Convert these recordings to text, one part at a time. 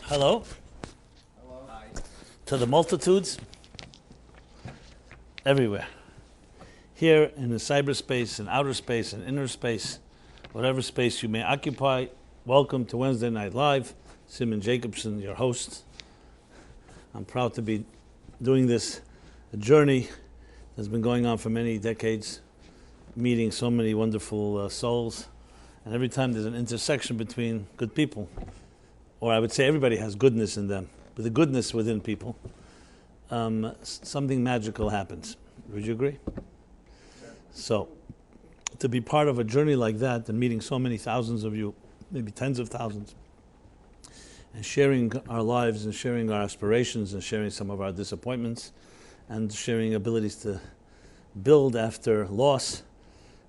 Hello. Hello. Hi. To the multitudes everywhere. Here in the cyberspace, in outer space, in inner space, whatever space you may occupy, welcome to Wednesday Night Live. Simon Jacobson, your host. I'm proud to be doing this, a journey that's been going on for many decades, meeting so many wonderful souls. And every time there's an intersection between good people, or I would say everybody has goodness in them, but the goodness within people, something magical happens. Would you agree? Sure. So, to be part of a journey like that and meeting so many thousands of you, maybe tens of thousands, and sharing our lives and sharing our aspirations and sharing some of our disappointments and sharing abilities to build after loss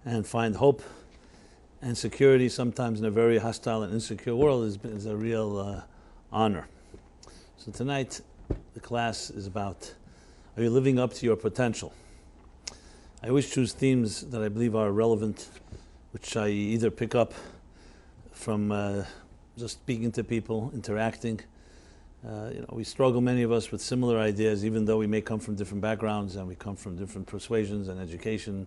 and find hope and security, sometimes in a very hostile and insecure world, is a real honor. So tonight, the class is about, are you living up to your potential? I always choose themes that I believe are relevant, which I either pick up from just speaking to people, interacting. We struggle, many of us, with similar ideas, even though we may come from different backgrounds and we come from different persuasions and education,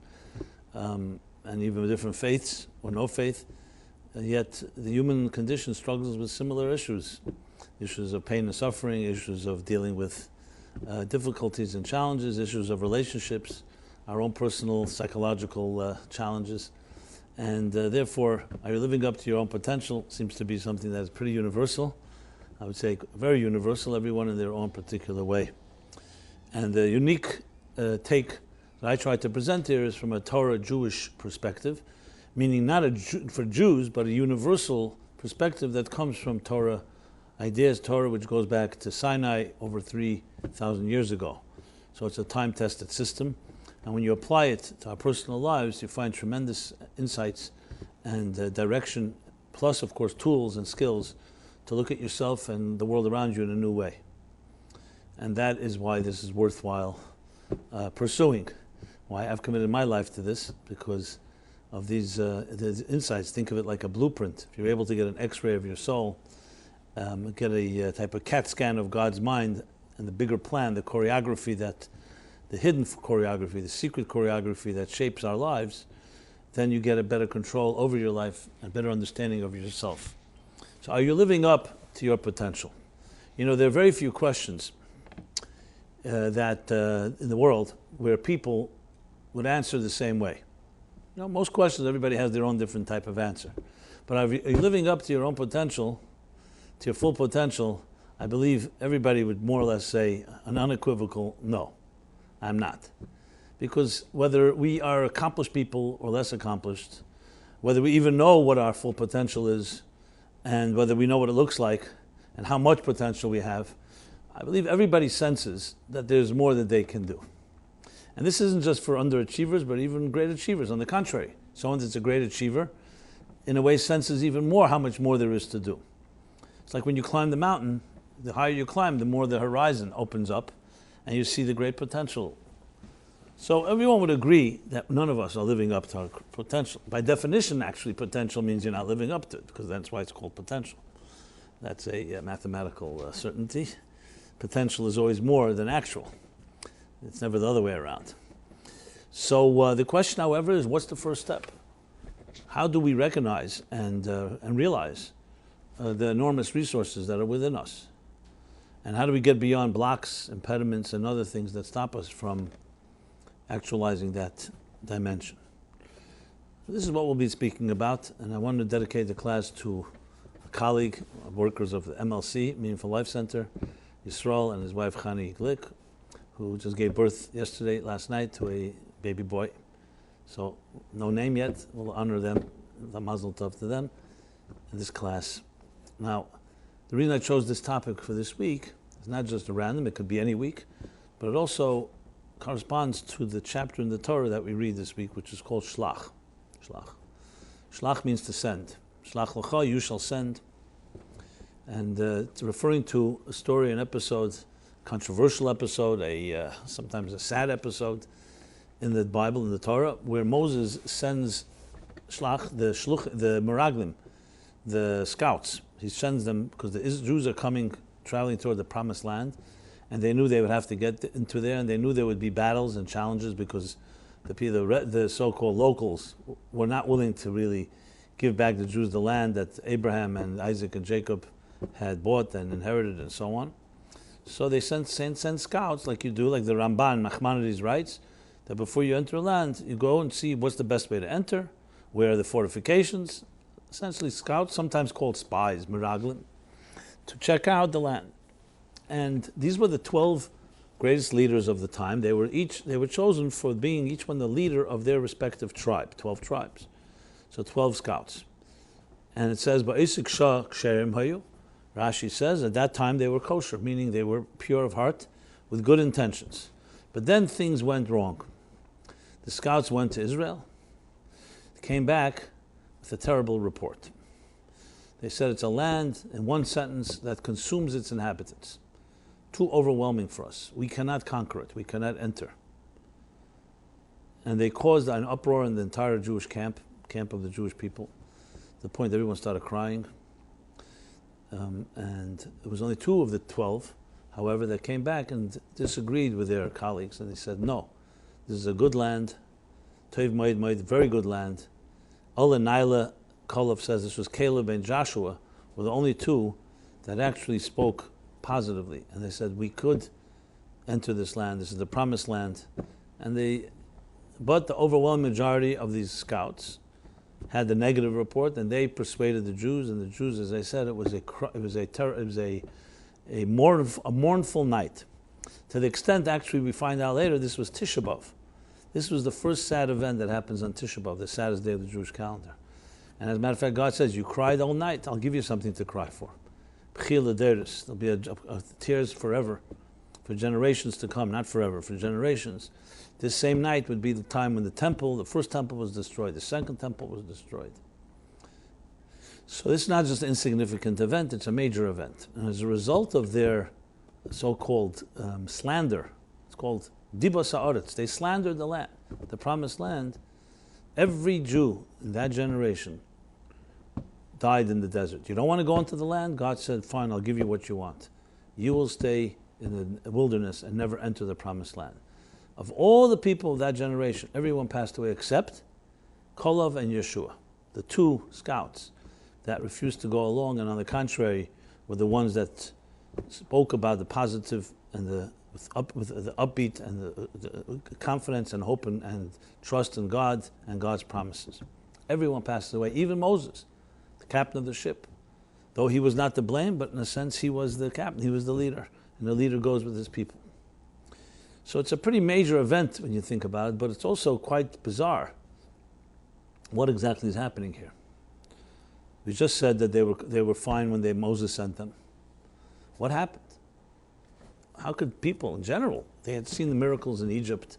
and even different faiths or no faith, yet the human condition struggles with similar issues of pain and suffering, issues of dealing with difficulties and challenges, issues of relationships, our own personal psychological challenges. And therefore, are you living up to your own potential seems to be something that is pretty universal. I would say very universal, everyone in their own particular way. And the unique take that I try to present here is from a Torah Jewish perspective, meaning not for Jews, but a universal perspective that comes from Torah ideas, Torah which goes back to Sinai over 3,000 years ago. So it's a time-tested system, and when you apply it to our personal lives, you find tremendous insights and direction, plus of course tools and skills to look at yourself and the world around you in a new way. And that is why this is worthwhile pursuing. Why I've committed my life to this, because of these insights. Think of it like a blueprint. If you're able to get an x-ray of your soul, get a type of CAT scan of God's mind and the bigger plan, the choreography the hidden choreography, the secret choreography that shapes our lives, then you get a better control over your life and better understanding of yourself. So are you living up to your potential? There are very few questions that in the world where people would answer the same way. Most questions, everybody has their own different type of answer. But are you living up to your own potential, to your full potential? I believe everybody would more or less say an unequivocal no, I'm not. Because whether we are accomplished people or less accomplished, whether we even know what our full potential is, and whether we know what it looks like, and how much potential we have, I believe everybody senses that there's more that they can do. And this isn't just for underachievers, but even great achievers. On the contrary, someone that's a great achiever, in a way, senses even more how much more there is to do. It's like when you climb the mountain, the higher you climb, the more the horizon opens up, and you see the great potential. So everyone would agree that none of us are living up to our potential. By definition, actually, potential means you're not living up to it, because that's why it's called potential. That's a mathematical certainty. Potential is always more than actual. It's never the other way around. So the question, however, is what's the first step? How do we recognize and realize the enormous resources that are within us? And how do we get beyond blocks, impediments, and other things that stop us from actualizing that dimension? So this is what we'll be speaking about, and I wanted to dedicate the class to a colleague, workers of the MLC, Meaningful Life Center, Yisrael, and his wife, Chani Glick, who just gave birth last night, to a baby boy. So, no name yet. We'll honor them, the mazel tov to them, in this class. Now, the reason I chose this topic for this week is not just a random, it could be any week, but it also corresponds to the chapter in the Torah that we read this week, which is called Shlach. Shlach. Shlach means to send. Shlach l'cha, you shall send. And it's referring to a story, an episode, controversial episode, sometimes a sad episode in the Bible, in the Torah, where Moses sends the meraglim, the scouts. He sends them because the Jews are traveling toward the promised land, and they knew they would have to get into there, and they knew there would be battles and challenges because the so-called locals were not willing to really give back the Jews the land that Abraham and Isaac and Jacob had bought and inherited and so on. So they send scouts like you do, like the Ramban, Nachmanides writes, that before you enter a land, you go and see what's the best way to enter, where are the fortifications, essentially scouts, sometimes called spies, miraglim, to check out the land. And these were the 12 greatest leaders of the time. They were chosen for being each one the leader of their respective tribe, 12 tribes. So 12 scouts. And it says, Ba'isik Shah Ksherim Hayu. Rashi says, at that time they were kosher, meaning they were pure of heart, with good intentions. But then things went wrong. The scouts went to Israel, came back with a terrible report. They said it's a land, in one sentence, that consumes its inhabitants. Too overwhelming for us. We cannot conquer it. We cannot enter. And they caused an uproar in the entire Jewish camp of the Jewish people, to the point that everyone started crying. And it was only 2 of the 12, however, that came back and disagreed with their colleagues, and they said, no, this is a good land, Toiv Moed, very good land. Ola Naila Kolob says this was Caleb and Joshua were the only 2 that actually spoke positively, and they said we could enter this land. This is the promised land, but the overwhelming majority of these scouts had the negative report, and they persuaded the Jews. And the Jews, as I said, it was a mournful night. To the extent, actually, we find out later this was Tisha B'Av. This was the first sad event that happens on Tisha B'Av, the saddest day of the Jewish calendar. And as a matter of fact, God says, "You cried all night. I'll give you something to cry for." There'll be tears forever, for generations to come, not forever, for generations. This same night would be the time when the first temple was destroyed, the second temple was destroyed. So this is not just an insignificant event, it's a major event. And as a result of their so-called slander, it's called Dibas Ha'aretz, they slandered the land, the promised land. Every Jew in that generation died in the desert. You don't want to go into the land? God said, fine, I'll give you what you want. You will stay in the wilderness and never enter the promised land. Of all the people of that generation, everyone passed away except Kolav and Yeshua, the 2 scouts that refused to go along, and on the contrary, were the ones that spoke about the positive and the upbeat and the confidence and hope and trust in God and God's promises. Everyone passed away, even Moses, the captain of the ship. Though he was not to blame, but in a sense he was the captain, he was the leader, and the leader goes with his people. So it's a pretty major event when you think about it, but it's also quite bizarre. What exactly is happening here? We just said that they were fine when Moses sent them. What happened? How could people in general, they had seen the miracles in Egypt,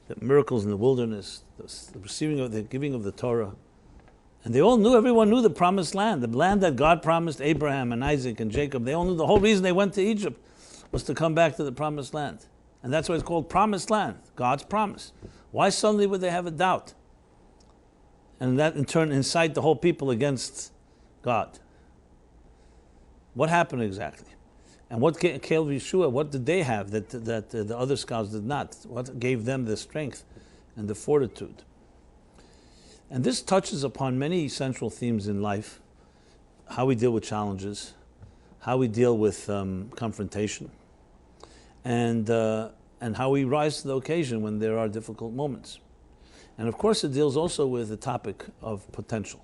the miracles in the wilderness, the giving of the Torah, and everyone knew the promised land, the land that God promised Abraham and Isaac and Jacob. They all knew the whole reason they went to Egypt was to come back to the promised land. And that's why it's called promised land, God's promise. Why suddenly would they have a doubt? And that in turn incite the whole people against God. What happened exactly? And what Caleb Yeshua, what did they have that the other scouts did not? What gave them the strength and the fortitude? And this touches upon many central themes in life: how we deal with challenges, how we deal with confrontation, and how we rise to the occasion when there are difficult moments. And of course it deals also with the topic of potential,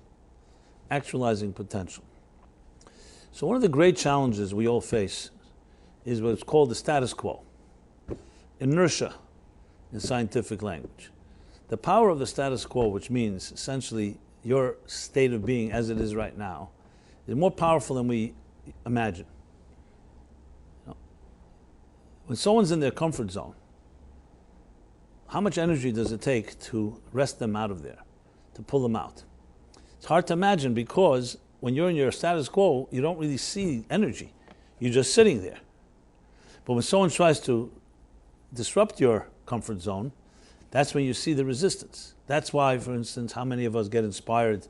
actualizing potential. So one of the great challenges we all face is what's called the status quo, inertia in scientific language. The power of the status quo, which means essentially your state of being as it is right now, is more powerful than we imagine. When someone's in their comfort zone, how much energy does it take to wrest them out of there, to pull them out? It's hard to imagine, because when you're in your status quo, you don't really see energy. You're just sitting there. But when someone tries to disrupt your comfort zone, that's when you see the resistance. That's why, for instance, how many of us get inspired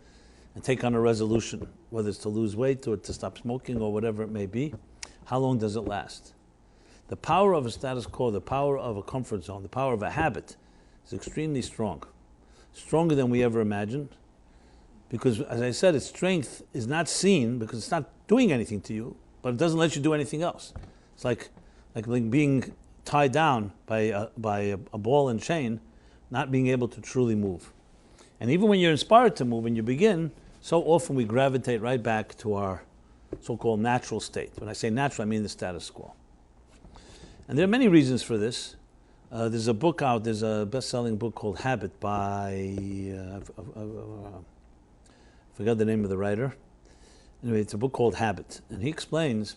and take on a resolution, whether it's to lose weight or to stop smoking or whatever it may be, how long does it last? The power of a status quo, the power of a comfort zone, the power of a habit is extremely strong. Stronger than we ever imagined. Because, as I said, its strength is not seen because it's not doing anything to you, but it doesn't let you do anything else. It's like being tied down by a ball and chain, not being able to truly move. And even when you're inspired to move and you begin, so often we gravitate right back to our so-called natural state. When I say natural, I mean the status quo. And there are many reasons for this. There's a book out, there's a best-selling book called Habit by, I forgot the name of the writer. Anyway, it's a book called Habit. And he explains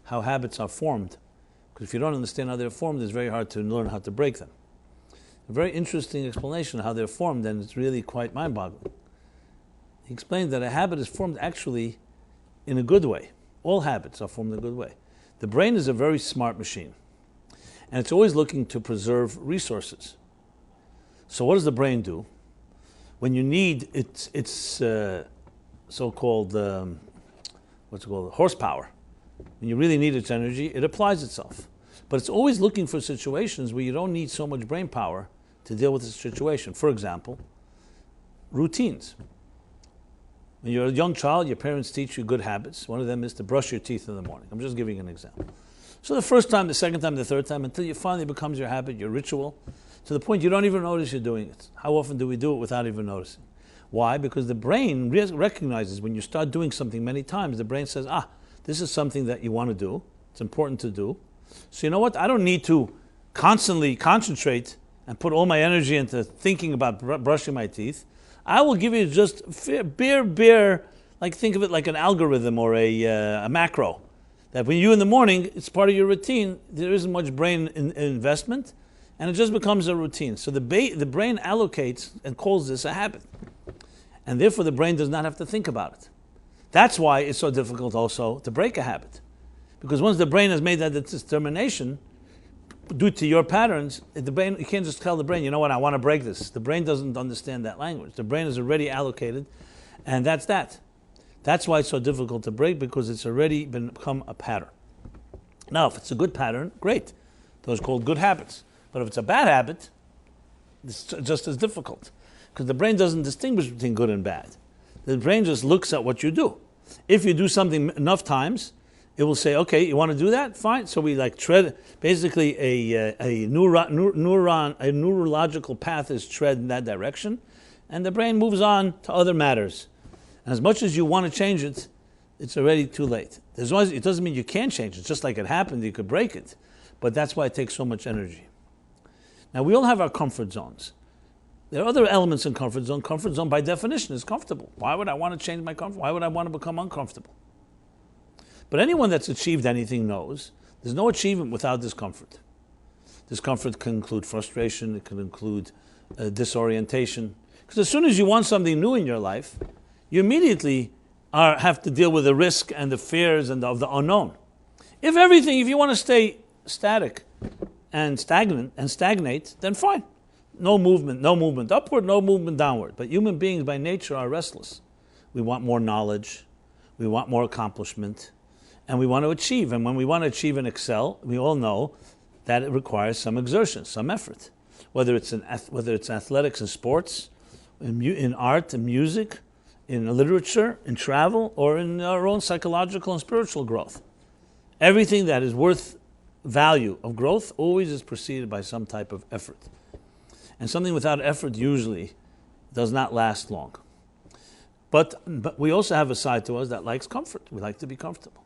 how habits are formed. Because if you don't understand how they're formed, it's very hard to learn how to break them. A very interesting explanation of how they're formed, and it's really quite mind-boggling. He explained that a habit is formed actually in a good way. All habits are formed in a good way. The brain is a very smart machine. And it's always looking to preserve resources. So what does the brain do? When you need its so-called, horsepower, when you really need its energy, it applies itself. But it's always looking for situations where you don't need so much brain power to deal with the situation. For example, routines. When you're a young child, your parents teach you good habits. One of them is to brush your teeth in the morning. I'm just giving an example. So the first time, the second time, the third time, until it finally becomes your habit, your ritual, to the point you don't even notice you're doing it. How often do we do it without even noticing? Why? Because the brain recognizes when you start doing something many times, the brain says, this is something that you want to do. It's important to do. So you know what? I don't need to constantly concentrate and put all my energy into thinking about brushing my teeth. I will give you just bare, like think of it like an algorithm or a macro. That when you in the morning, it's part of your routine, there isn't much brain investment, and it just becomes a routine. So the brain allocates and calls this a habit. And therefore the brain does not have to think about it. That's why it's so difficult also to break a habit. Because once the brain has made that determination, due to your patterns, the brain, you can't just tell the brain, you know what, I want to break this. The brain doesn't understand that language. The brain is already allocated, and that's that. That's why it's so difficult to break, because it's already become a pattern. Now, if it's a good pattern, great. Those are called good habits. But if it's a bad habit, it's just as difficult. Because the brain doesn't distinguish between good and bad. The brain just looks at what you do. If you do something enough times, it will say, okay, you want to do that? Fine. So we tread, basically a neurological path is tread in that direction, and the brain moves on to other matters. And as much as you want to change it, it's already too late. It doesn't mean you can't change it. Just like it happened, you could break it. But that's why it takes so much energy. Now, we all have our comfort zones. There are other elements in comfort zone. Comfort zone, by definition, is comfortable. Why would I want to change my comfort? Why would I want to become uncomfortable? But anyone that's achieved anything knows there's no achievement without discomfort. Discomfort can include frustration. It can include disorientation. Because as soon as you want something new in your life, you immediately have to deal with the risk and the fears and of the unknown. If you want to stay static and stagnate, then fine. No movement upward, no movement downward. But human beings by nature are restless. We want more knowledge, we want more accomplishment, and we want to achieve. And when we want to achieve and excel, we all know that it requires some exertion, some effort. Whether it's athletics and sports, in art and music, in literature, in travel, or in our own psychological and spiritual growth. Everything that is worth value of growth always is preceded by some type of effort. And something without effort usually does not last long. But we also have a side to us that likes comfort. We like to be comfortable.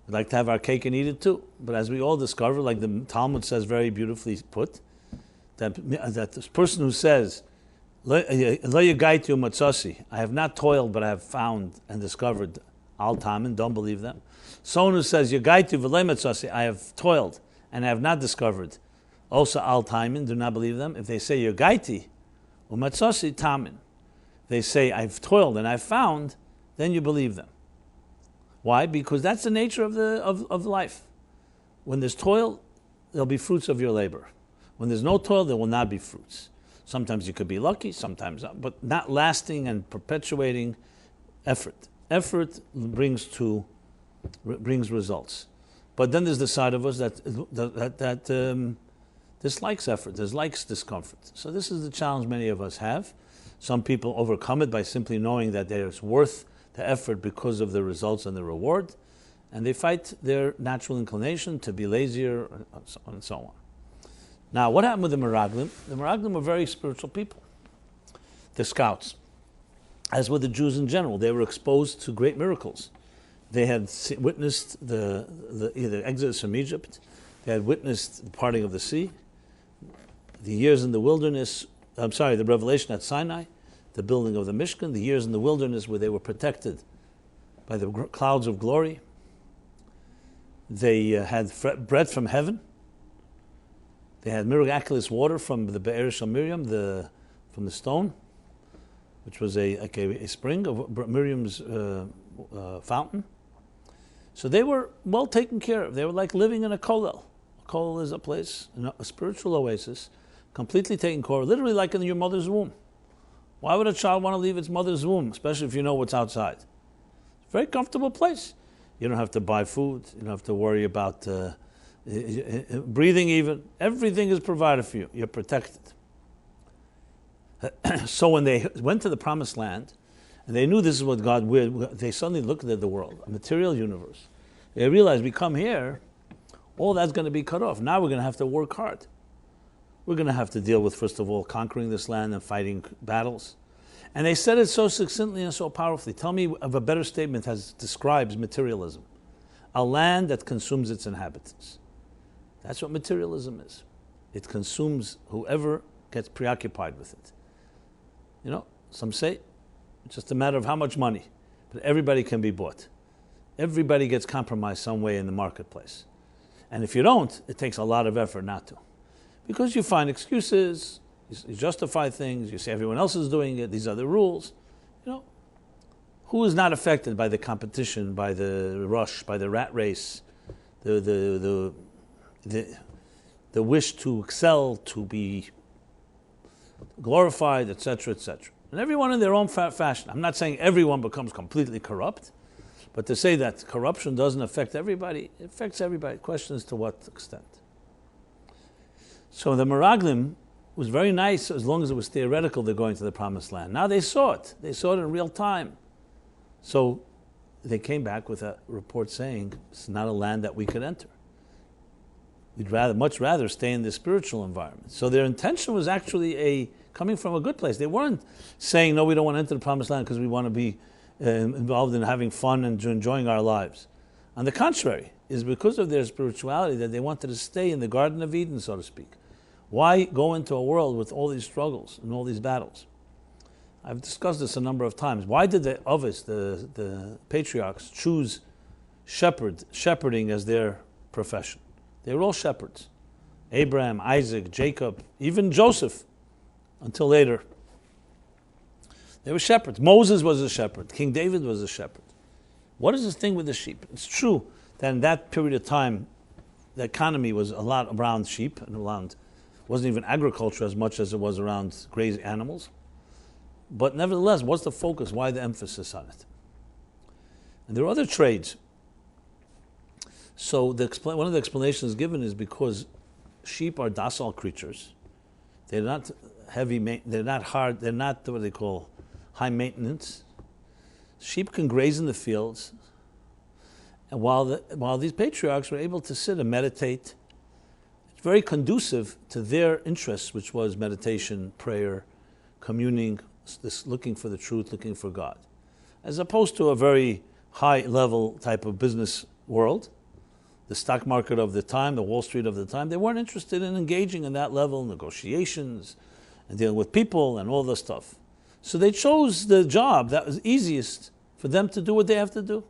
We like to have our cake and eat it too. But as we all discover, like the Talmud says very beautifully put, that this person who says, I have not toiled, but I have found and discovered. Al Tamin, don't believe them. Someone who says, I have toiled and I have not discovered. Also Al Tamin, do not believe them. If they say Yogaiti, Umatsasi Tamin, they say I've toiled and I've found, then you believe them. Why? Because that's the nature of life. When there's toil, there'll be fruits of your labor. When there's no toil, there will not be fruits. Sometimes you could be lucky, sometimes not, but not lasting and perpetuating effort. Effort brings results. But then there's the side of us that dislikes effort, dislikes discomfort. So this is the challenge many of us have. Some people overcome it by simply knowing that it's worth the effort because of the results and the reward, and they fight their natural inclination to be lazier, and so on. Now, what happened with the Meraglim? The Meraglim were very spiritual people. The scouts, as were the Jews in general, they were exposed to great miracles. They had witnessed the exodus from Egypt. They had witnessed the parting of the sea, the years in the wilderness, the revelation at Sinai, the building of the Mishkan, the years in the wilderness where they were protected by the clouds of glory. They had bread from heaven. They had miraculous water from the Be'er Shel Miriam, from the stone, which was a spring of Miriam's fountain. So they were well taken care of. They were like living in a kollel. A kollel is a place, a spiritual oasis, completely taken care of, literally like in your mother's womb. Why would a child want to leave its mother's womb, especially if you know what's outside? It's a very comfortable place. You don't have to buy food. You don't have to worry about breathing even. Everything is provided for you. You're protected. So when they went to the Promised Land, and they knew this is what God would, they suddenly looked at the world, a material universe. They realized we come here, all that's going to be cut off. Now we're going to have to work hard. We're going to have to deal with, first of all, conquering this land and fighting battles. And they said it so succinctly and so powerfully. Tell me of a better statement that describes materialism. A land that consumes its inhabitants. That's what materialism is. It consumes whoever gets preoccupied with it. You know, some say it's just a matter of how much money, but everybody can be bought. Everybody gets compromised some way in the marketplace. And if you don't, it takes a lot of effort not to. Because you find excuses, you justify things, you say everyone else is doing it, these are the rules. You know, who is not affected by the competition, by the rush, by the rat race, the wish to excel, to be glorified, etc., etc. And everyone in their own fashion. I'm not saying everyone becomes completely corrupt, but to say that corruption doesn't affect everybody, it affects everybody. The question is to what extent. So the Meraglim was very nice as long as it was theoretical they're going to the Promised Land. Now they saw it. They saw it in real time. So they came back with a report saying, it's not a land that we could enter. We'd much rather stay in the spiritual environment. So their intention was actually coming from a good place. They weren't saying, no, we don't want to enter the Promised Land because we want to be involved in having fun and enjoying our lives. On the contrary, it's because of their spirituality that they wanted to stay in the Garden of Eden, so to speak. Why go into a world with all these struggles and all these battles? I've discussed this a number of times. Why did the Avos, the patriarchs, choose shepherding as their profession? They were all shepherds. Abraham, Isaac, Jacob, even Joseph, until later. They were shepherds. Moses was a shepherd. King David was a shepherd. What is this thing with the sheep? It's true that in that period of time, the economy was a lot around sheep and around, wasn't even agriculture as much as it was around grazing animals. But nevertheless, what's the focus? Why the emphasis on it? And there are other trades. So one of the explanations given is because sheep are docile creatures. They're not they're not hard, they're not what they call high maintenance. Sheep can graze in the fields. And while these patriarchs were able to sit and meditate, it's very conducive to their interests, which was meditation, prayer, communing, looking for the truth, looking for God. As opposed to a very high-level type of business world, the stock market of the time, the Wall Street of the time, they weren't interested in engaging in that level, negotiations, and dealing with people and all this stuff. So they chose the job that was easiest for them to do what they have to do.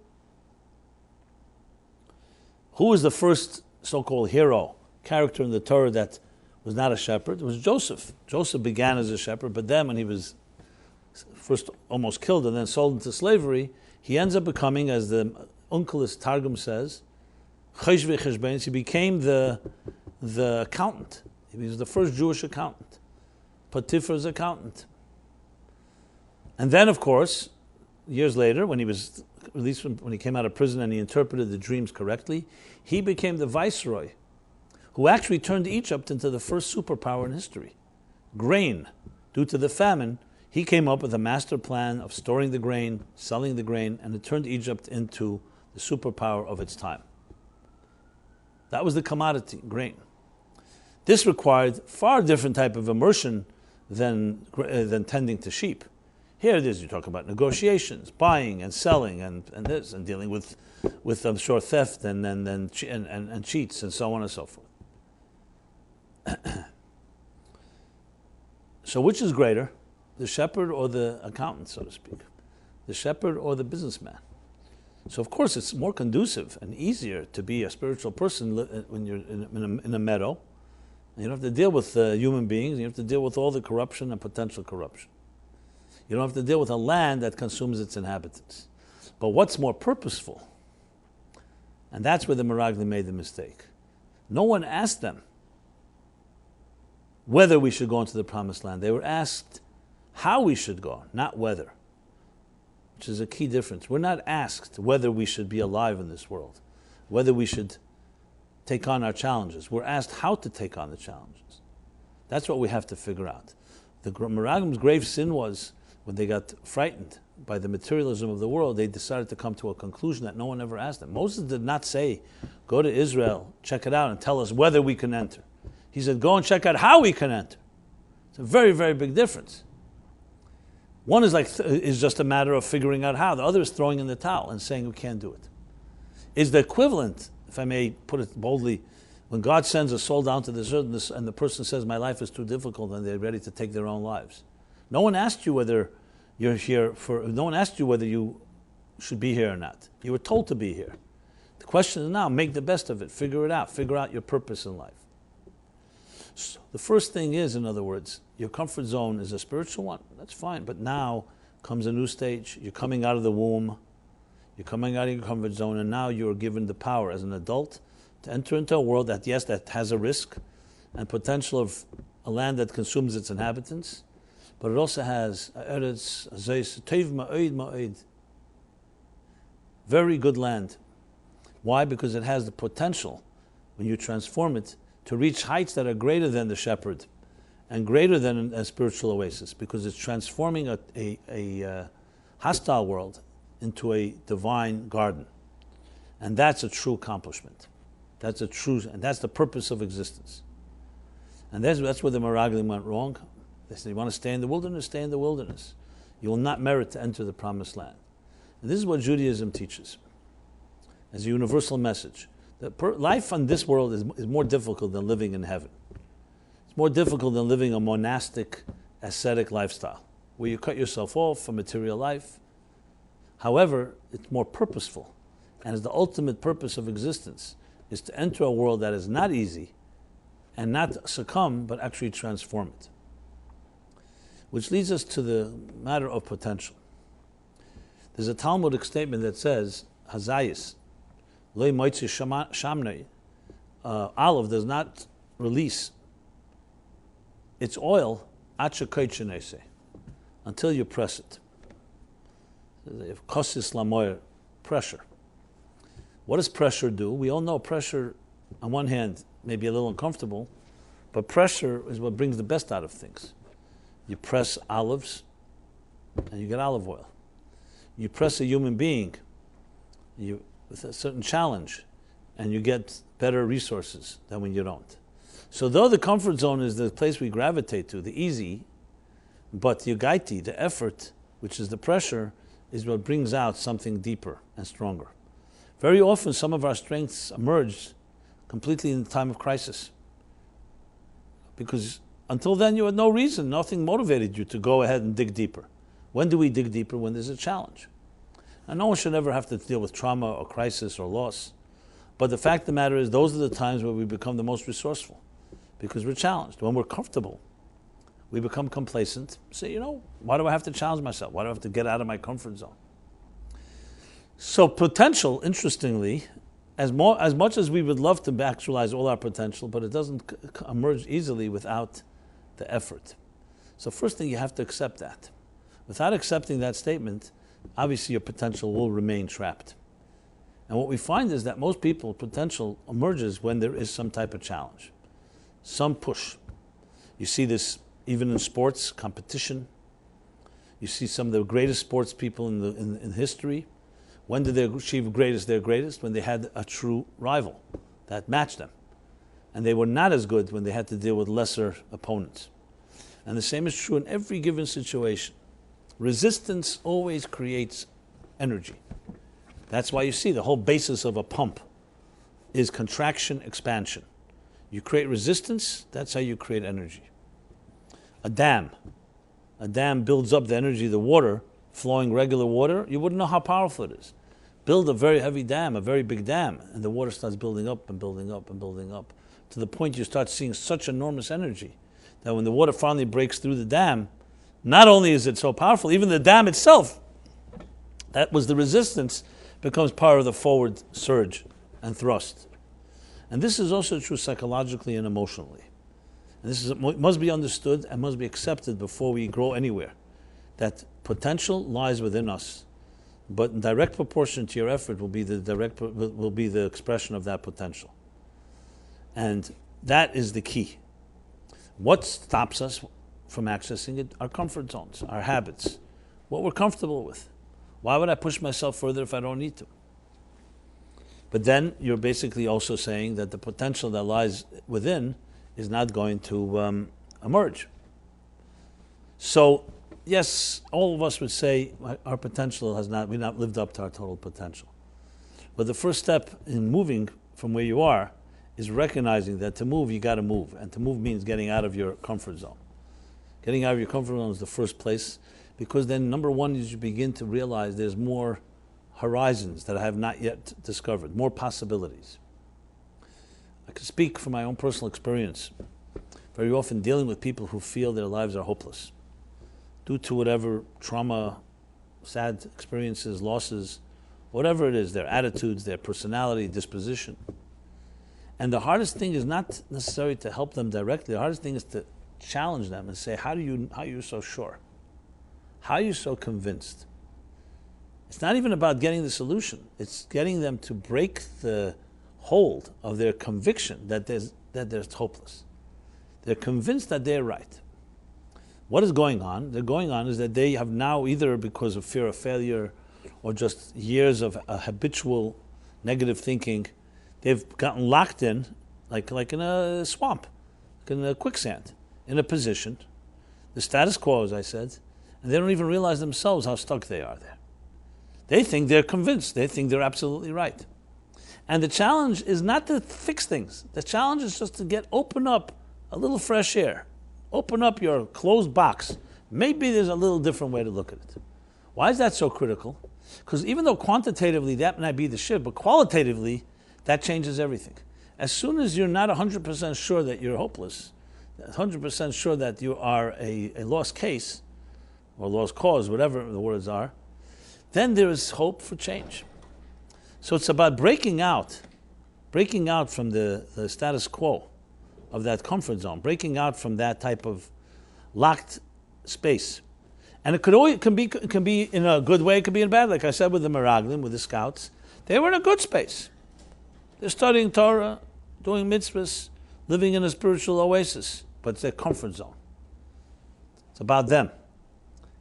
Who was the first so-called hero, character in the Torah that was not a shepherd? It was Joseph. Joseph began as a shepherd, but then when he was first almost killed and then sold into slavery, he ends up becoming, as the Unkel's Targum says, he became the accountant. He was the first Jewish accountant, Potiphar's accountant. And then, of course, years later, when he was released when he came out of prison and he interpreted the dreams correctly, he became the viceroy who actually turned Egypt into the first superpower in history. Grain. Due to the famine, he came up with a master plan of storing the grain, selling the grain, and it turned Egypt into the superpower of its time. That was the commodity, grain. This required far different type of immersion than tending to sheep. Here it is, you talk about negotiations, buying and selling and this, and dealing with I'm sure, theft and cheats and so on and so forth. So which is greater, the shepherd or the accountant, so to speak? The shepherd or the businessman? So of course it's more conducive and easier to be a spiritual person when you're in a meadow. You don't have to deal with human beings. You have to deal with all the corruption and potential corruption. You don't have to deal with a land that consumes its inhabitants. But what's more purposeful? And that's where the Meraglim made the mistake. No one asked them whether we should go into the promised land. They were asked how we should go, not whether, which is a key difference. We're not asked whether we should be alive in this world, whether we should take on our challenges. We're asked how to take on the challenges. That's what we have to figure out. The Meraglim's grave sin was when they got frightened by the materialism of the world, they decided to come to a conclusion that no one ever asked them. Moses did not say, go to Israel, check it out, and tell us whether we can enter. He said, go and check out how we can enter. It's a very, very big difference. One is just a matter of figuring out how. The other is throwing in the towel and saying we can't do it. Is the equivalent, if I may put it boldly, when God sends a soul down to this earth and the person says, my life is too difficult, and they're ready to take their own lives. No one asked you whether you're here no one asked you whether you should be here or not. You were told to be here. The question is now, make the best of it, figure it out, figure out your purpose in life. So the first thing is, in other words, your comfort zone is a spiritual one. That's fine. But now comes a new stage. You're coming out of the womb. You're coming out of your comfort zone, and now you're given the power as an adult to enter into a world that, yes, that has a risk and potential of a land that consumes its inhabitants, but it also has very good land. Why? Because it has the potential, when you transform it, to reach heights that are greater than the shepherd and greater than a spiritual oasis, because it's transforming a hostile world into a divine garden. And that's a true accomplishment. And that's the purpose of existence. And that's where the Meraglim went wrong. They said, you want to stay in the wilderness? Stay in the wilderness. You will not merit to enter the promised land. And this is what Judaism teaches as a universal message. Life on this world is more difficult than living in heaven. It's more difficult than living a monastic, ascetic lifestyle, where you cut yourself off from material life. However, it's more purposeful, and is the ultimate purpose of existence, is to enter a world that is not easy, and not succumb, but actually transform it. Which leads us to the matter of potential. There's a Talmudic statement that says, Hazayis, Loi moitzi shamnei, olive does not release its oil until you press it. Kosis lamoyer, pressure. What does pressure do? We all know pressure, on one hand, may be a little uncomfortable, but pressure is what brings the best out of things. You press olives, and you get olive oil. You press a human being, with a certain challenge, and you get better resources than when you don't. So though the comfort zone is the place we gravitate to, the easy, but the yogaiti, the effort, which is the pressure, is what brings out something deeper and stronger. Very often some of our strengths emerge completely in the time of crisis. Because until then you had no reason, nothing motivated you to go ahead and dig deeper. When do we dig deeper? When there's a challenge. And no one should ever have to deal with trauma or crisis or loss. But the fact of the matter is, those are the times where we become the most resourceful, because we're challenged. When we're comfortable, we become complacent. Say, why do I have to challenge myself? Why do I have to get out of my comfort zone? So potential, interestingly, as much as we would love to actualize all our potential, but it doesn't emerge easily without the effort. So first thing, you have to accept that. Without accepting that statement, obviously your potential will remain trapped. And what we find is that most people's potential emerges when there is some type of challenge, some push. You see this even in sports, competition. You see some of the greatest sports people in history. When did they achieve their greatest? When they had a true rival that matched them. And they were not as good when they had to deal with lesser opponents. And the same is true in every given situation. Resistance always creates energy. That's why you see the whole basis of a pump is contraction, expansion. You create resistance, that's how you create energy. A dam builds up the energy of the water, flowing regular water, you wouldn't know how powerful it is. Build a very heavy dam, a very big dam, and the water starts building up and building up and building up, to the point you start seeing such enormous energy that when the water finally breaks through the dam, not only is it so powerful, even the dam itself, that was the resistance, becomes part of the forward surge and thrust. And this is also true psychologically and emotionally. And this must be understood and must be accepted before we grow anywhere. That potential lies within us, but in direct proportion to your effort will be the expression of that potential. And that is the key. What stops us from accessing it? Our comfort zones, our habits, what we're comfortable with. Why would I push myself further if I don't need to? But then you're basically also saying that the potential that lies within is not going to emerge. So, yes, all of us would say our potential we've not lived up to our total potential. But the first step in moving from where you are is recognizing that to move, you got to move. And to move means getting out of your comfort zone. Getting out of your comfort zone is the first place, because then number one is you begin to realize there's more horizons that I have not yet discovered, more possibilities. I can speak from my own personal experience. Very often dealing with people who feel their lives are hopeless due to whatever trauma, sad experiences, losses, whatever it is, their attitudes, their personality, disposition. And the hardest thing is not necessarily to help them directly. The hardest thing is to challenge them and say, how are you so sure? How are you so convinced? It's not even about getting the solution. It's getting them to break the hold of their conviction that they're hopeless. They're convinced that they're right. What is going on? They're going on is that they have now, either because of fear of failure or just years of habitual negative thinking, they've gotten locked in, like in a swamp, like in a quicksand, in a position, the status quo, as I said, and they don't even realize themselves how stuck they are there. They think they're convinced. They think they're absolutely right. And the challenge is not to fix things. The challenge is just to open up a little fresh air. Open up your closed box. Maybe there's a little different way to look at it. Why is that so critical? Because even though quantitatively that might be the shift, but qualitatively that changes everything. As soon as you're not 100% sure that you're hopeless, 100% sure that you are a lost case, or lost cause, whatever the words are, then there is hope for change. So it's about breaking out from the status quo of that comfort zone, breaking out from that type of locked space. And it can be in a good way, it could be in a bad. Like I said with the Meraglim, with the scouts, they were in a good space. They're studying Torah, doing mitzvahs, living in a spiritual oasis, but it's their comfort zone. It's about them.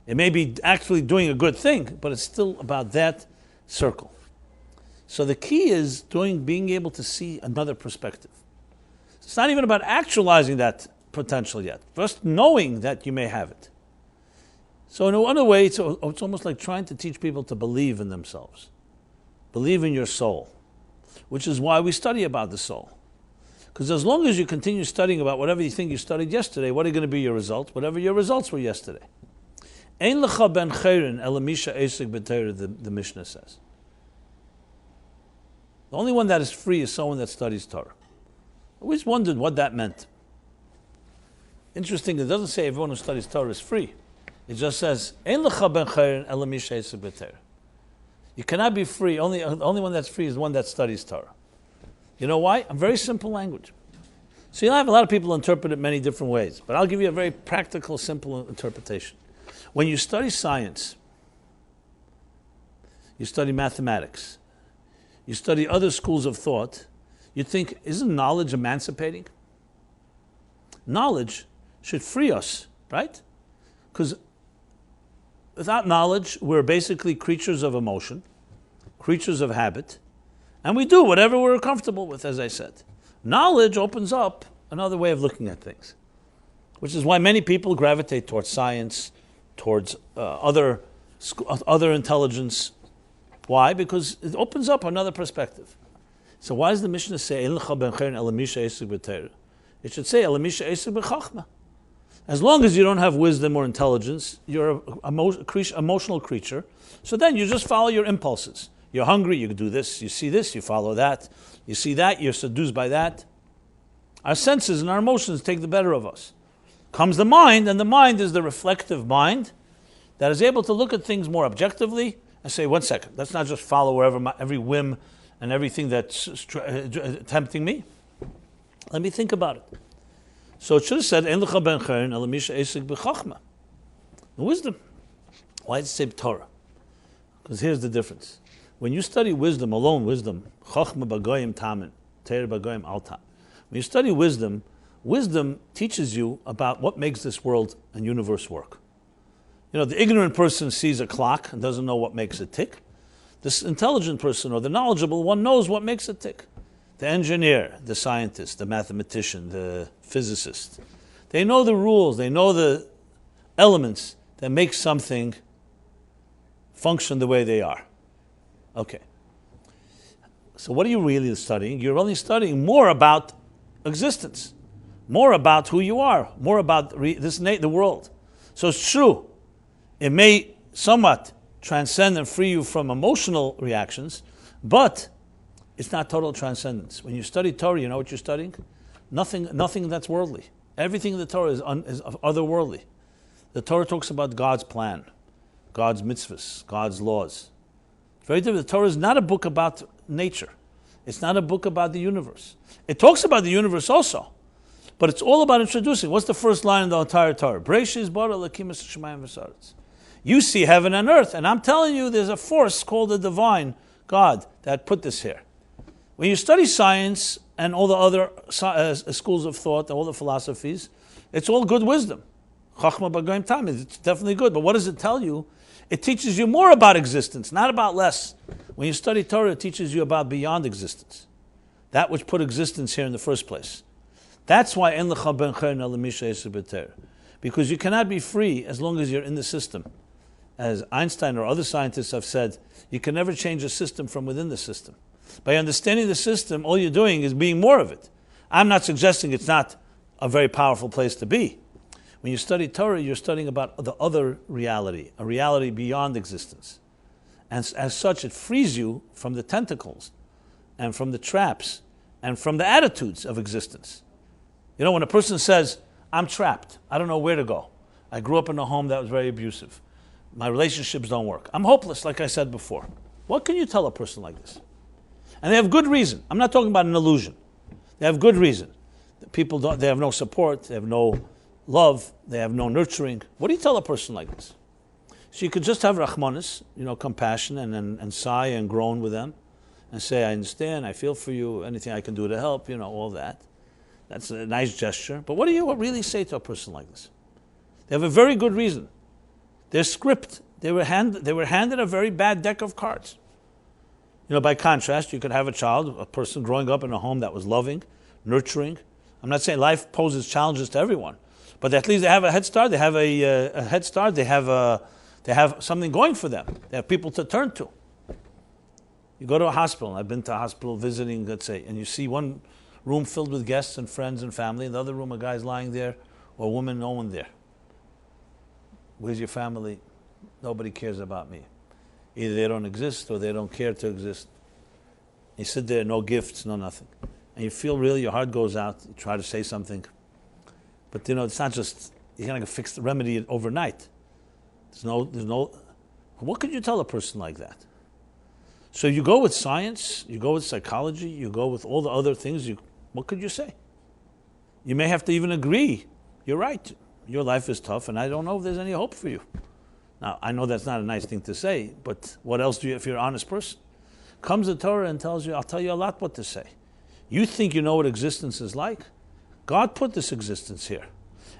It may be actually doing a good thing, but it's still about that circle. So the key is being able to see another perspective. It's not even about actualizing that potential yet, just knowing that you may have it. So in another way, it's almost like trying to teach people to believe in themselves. Believe in your soul, which is why we study about the soul. Because as long as you continue studying about whatever you think you studied yesterday, what are going to be your results? Whatever your results were yesterday. Ein lecha ben chayrin ela misha esek b'Torah, the Mishnah says. The only one that is free is someone that studies Torah. I always wondered what that meant. Interesting, it doesn't say everyone who studies Torah is free. It just says, Ein lecha ben chayrin ela misha esek b'Torah. You cannot be free. The only one that's free is the one that studies Torah. You know why? A very simple language. So you'll have a lot of people interpret it many different ways, but I'll give you a very practical, simple interpretation. When you study science, you study mathematics, you study other schools of thought, you think, isn't knowledge emancipating? Knowledge should free us, right? Because without knowledge, we're basically creatures of emotion, creatures of habit, and we do whatever we're comfortable with, as I said. Knowledge opens up another way of looking at things, which is why many people gravitate towards science, towards other intelligence. Why? Because it opens up another perspective. So why does the Mishnah say, it should say, as long as you don't have wisdom or intelligence, you're an emotional creature, so then you just follow your impulses. You're hungry, you do this, you follow that. You see that, you're seduced by that. Our senses and our emotions take the better of us. Comes the mind, and the mind is the reflective mind that is able to look at things more objectively and say, 1 second, let's not just follow wherever every whim and everything that's tempting me. Let me think about it. So it should have said, wisdom. Why did it say Torah? Because here's the difference. When you study wisdom, alone wisdom, when you study wisdom, wisdom teaches you about what makes this world and universe work. You know, the ignorant person sees a clock and doesn't know what makes it tick. This intelligent person or the knowledgeable one knows what makes it tick. The engineer, the scientist, the mathematician, the physicist, they know the rules, they know the elements that make something function the way they are. Okay. So what are you really studying? You're only studying more about existence, more about who you are, more about the world. So it's true. It may somewhat transcend and free you from emotional reactions, but it's not total transcendence. When you study Torah, you know what you're studying? Nothing that's worldly. Everything in the Torah is otherworldly. The Torah talks about God's plan, God's mitzvahs, God's laws. It's very different. The Torah is not a book about nature. It's not a book about the universe. It talks about the universe also, but it's all about introducing. What's the first line in the entire Torah? Bereshis bara Elokim es hashamayim v'saaretz. You see heaven and earth, and I'm telling you there's a force called the divine God that put this here. When you study science and all the other schools of thought, all the philosophies, it's all good wisdom. Chachma b'goyim tam, it's definitely good. But what does it tell you? It teaches you more about existence, not about less. When you study Torah, it teaches you about beyond existence. That which put existence here in the first place. That's why en lecha ben chayrin ala misha yisur b'Torah. Because you cannot be free as long as you're in the system. As Einstein or other scientists have said, you can never change a system from within the system. By understanding the system, all you're doing is being more of it. I'm not suggesting it's not a very powerful place to be. When you study Torah, you're studying about the other reality, a reality beyond existence. And as such, it frees you from the tentacles and from the traps and from the attitudes of existence. You know, when a person says, I'm trapped, I don't know where to go. I grew up in a home that was very abusive. My relationships don't work. I'm hopeless, like I said before. What can you tell a person like this? And they have good reason. I'm not talking about an illusion. They have good reason. They have no support, they have no love, they have no nurturing. What do you tell a person like this? So you could just have rachmanis, compassion, and sigh and groan with them, and say, I understand, I feel for you, anything I can do to help, all that. That's a nice gesture. But what do you really say to a person like this? They have a very good reason. Their script, they were handed a very bad deck of cards. By contrast, you could have a person growing up in a home that was loving, nurturing. I'm not saying life poses challenges to everyone, but at least they have a head start. They have a head start. They have something going for them. They have people to turn to. You go to a hospital. I've been to a hospital visiting, let's say, and you see one room filled with guests and friends and family. In the other room, a guy's lying there, or a woman, no one there. Where's your family? Nobody cares about me. Either they don't exist or they don't care to exist. You sit there, no gifts, no nothing. And you feel really, your heart goes out, you try to say something. But it's not just, you're going to fix the remedy overnight. There's no, what could you tell a person like that? So you go with science, you go with psychology, you go with all the other things, what could you say? You may have to even agree, you're right, your life is tough and I don't know if there's any hope for you. Now, I know that's not a nice thing to say, but what else do you, if you're an honest person? Comes the Torah and tells you, I'll tell you a lot what to say. You think you know what existence is like? God put this existence here.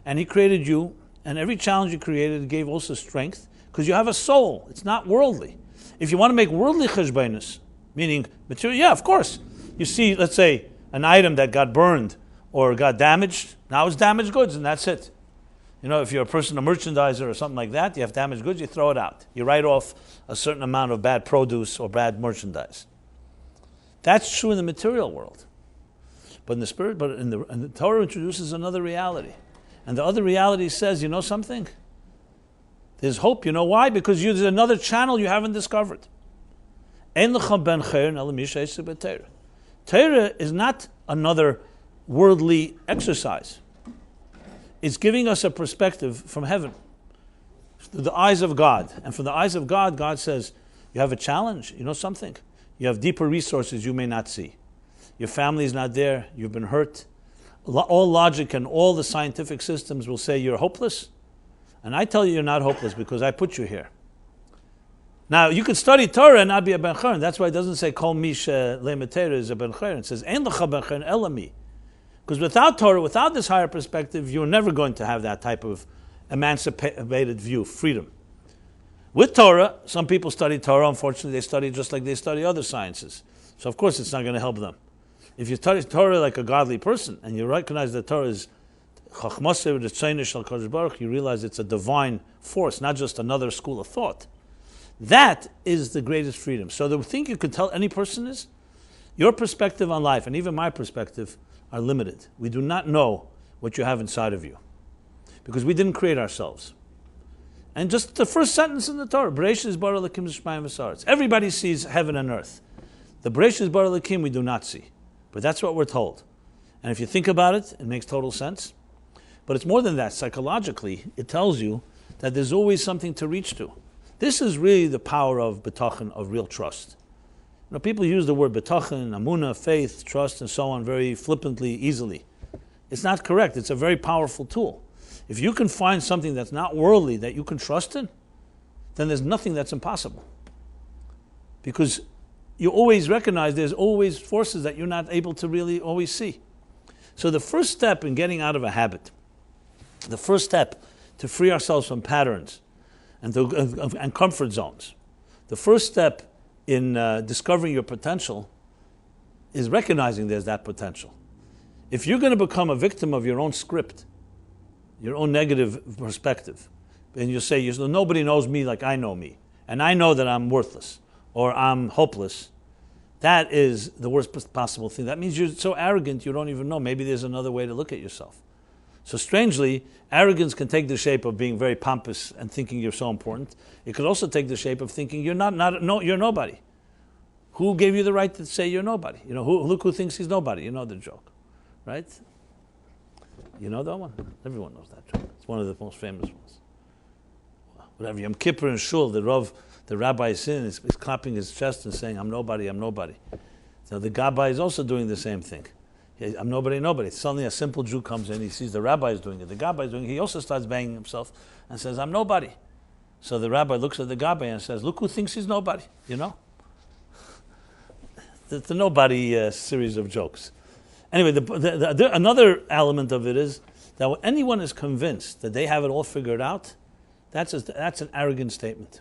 And He created you, and every challenge He created gave also strength, because you have a soul. It's not worldly. If you want to make worldly cheshbonus, meaning material, yeah, of course. You see, let's say, an item that got burned or got damaged, now it's damaged goods, and that's it. You know, if you're a person, a merchandiser or something like that, you have damaged goods, you throw it out. You write off a certain amount of bad produce or bad merchandise. That's true in the material world. But in the spirit, and the Torah introduces another reality. And the other reality says, you know something? There's hope. You know why? Because there's another channel you haven't discovered. Torah is not another worldly exercise. It's giving us a perspective from heaven, through the eyes of God. And from the eyes of God, God says, you have a challenge. You know something? You have deeper resources you may not see. Your family is not there. You've been hurt. All logic and all the scientific systems will say you're hopeless. And I tell you, you're not hopeless because I put you here. Now, you could study Torah and not be a ben chayrin. That's why it doesn't say kol mish le'metera is a ben chayrin. It says ein lecha ben chayrin elami. Because without Torah, without this higher perspective, you're never going to have that type of emancipated view, freedom. With Torah, some people study Torah. Unfortunately, they study just like they study other sciences. So, of course, it's not going to help them. If you study Torah like a godly person, and you recognize that Torah is chachmaseh v'tzeinish shel Kadosh Baruch, you realize it's a divine force, not just another school of thought. That is the greatest freedom. So the thing you could tell any person is, your perspective on life, and even my perspective, are limited. We do not know what you have inside of you, because we didn't create ourselves. And just the first sentence in the Torah, Bereshis bara Elokim Shmayim v'Saaretz. Everybody sees heaven and earth. The Bereshis bara Elokim we do not see. But that's what we're told. And if you think about it, it makes total sense. But it's more than that. Psychologically, it tells you that there's always something to reach to. This is really the power of betachon, of real trust. You know, people use the word betachon, amunah, faith, trust, and so on very flippantly, easily. It's not correct. It's a very powerful tool. If you can find something that's not worldly that you can trust in, then there's nothing that's impossible. Because you always recognize there's always forces that you're not able to really always see. So the first step in getting out of a habit, the first step to free ourselves from patterns and comfort zones, the first step in discovering your potential is recognizing there's that potential. If you're going to become a victim of your own script, your own negative perspective, and you say, nobody knows me like I know me, and I know that I'm worthless, or I'm hopeless, that is the worst possible thing. That means you're so arrogant you don't even know. Maybe there's another way to look at yourself. So strangely, arrogance can take the shape of being very pompous and thinking you're so important. It could also take the shape of thinking you're you're nobody. Who gave you the right to say you're nobody? You know, look who thinks he's nobody. You know the joke, right? You know that one? Everyone knows that joke. It's one of the most famous ones. Whatever, Yom Kippur and Shul, the rabbi is in, is clapping his chest and saying, I'm nobody, I'm nobody. So the gabbai is also doing the same thing. I'm nobody, nobody. Suddenly a simple Jew comes in, he sees the rabbi is doing it. The gabbai is doing it. He also starts banging himself and says, I'm nobody. So the rabbi looks at the gabbai and says, look who thinks he's nobody, you know? The nobody series of jokes. Anyway, another element of it is that when anyone is convinced that they have it all figured out, that's an arrogant statement.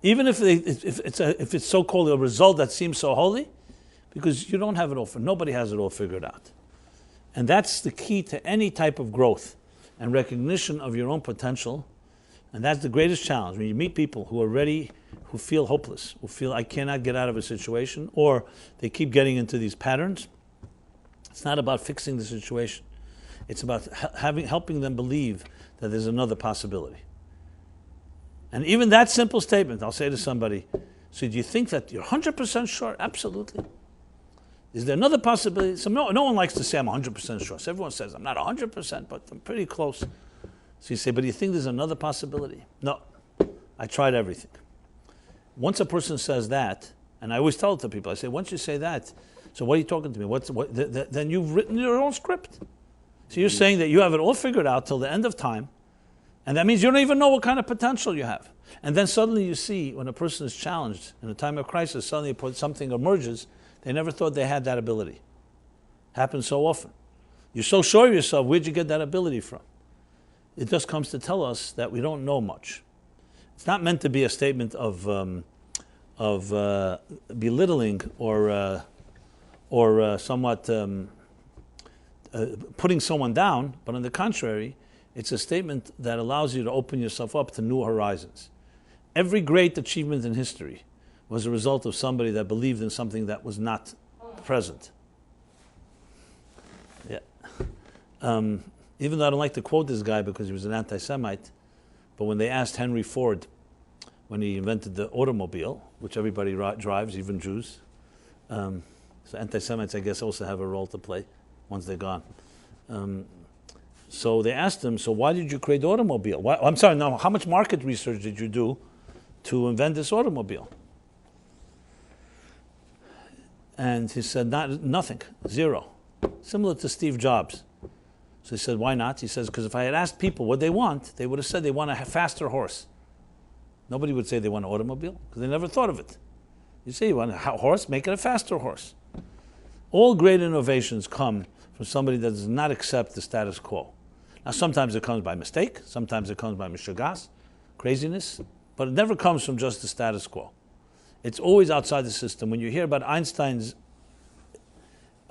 Even if it's so-called a result that seems so holy, because you don't have it all, nobody has it all figured out. And that's the key to any type of growth and recognition of your own potential. And that's the greatest challenge. When you meet people who are ready, who feel hopeless, who feel I cannot get out of a situation, or they keep getting into these patterns, it's not about fixing the situation. It's about helping them believe that there's another possibility. And even that simple statement, I'll say to somebody, so do you think that you're 100% sure? Absolutely. Is there another possibility? So no one likes to say I'm 100% sure. So everyone says I'm not 100%, but I'm pretty close. So you say, but do you think there's another possibility? No, I tried everything. Once a person says that, and I always tell it to people, I say, once you say that, so what are you talking to me? Then you've written your own script. So you're saying that you have it all figured out till the end of time, And that means you don't even know what kind of potential you have. And then suddenly you see when a person is challenged in a time of crisis, suddenly something emerges, they never thought they had that ability. Happens so often. You're so sure of yourself, where'd you get that ability from? It just comes to tell us that we don't know much. It's not meant to be a statement of belittling or somewhat putting someone down, but on the contrary, it's a statement that allows you to open yourself up to new horizons. Every great achievement in history was a result of somebody that believed in something that was not present. Yeah. Even though I don't like to quote this guy because he was an anti-Semite, but when they asked Henry Ford, when he invented the automobile, which everybody drives, even Jews, so anti-Semites, I guess, also have a role to play once they're gone. So they asked him, so why did you create the automobile? How much market research did you do to invent this automobile? And he said, nothing, zero. Similar to Steve Jobs. So he said, why not? He says, because if I had asked people what they want, they would have said they want a faster horse. Nobody would say they want an automobile, because they never thought of it. You say you want a horse, make it a faster horse. All great innovations come from somebody that does not accept the status quo. Now, sometimes it comes by mistake, sometimes it comes by mishugas, craziness, but it never comes from just the status quo. It's always outside the system. When you hear about Einstein's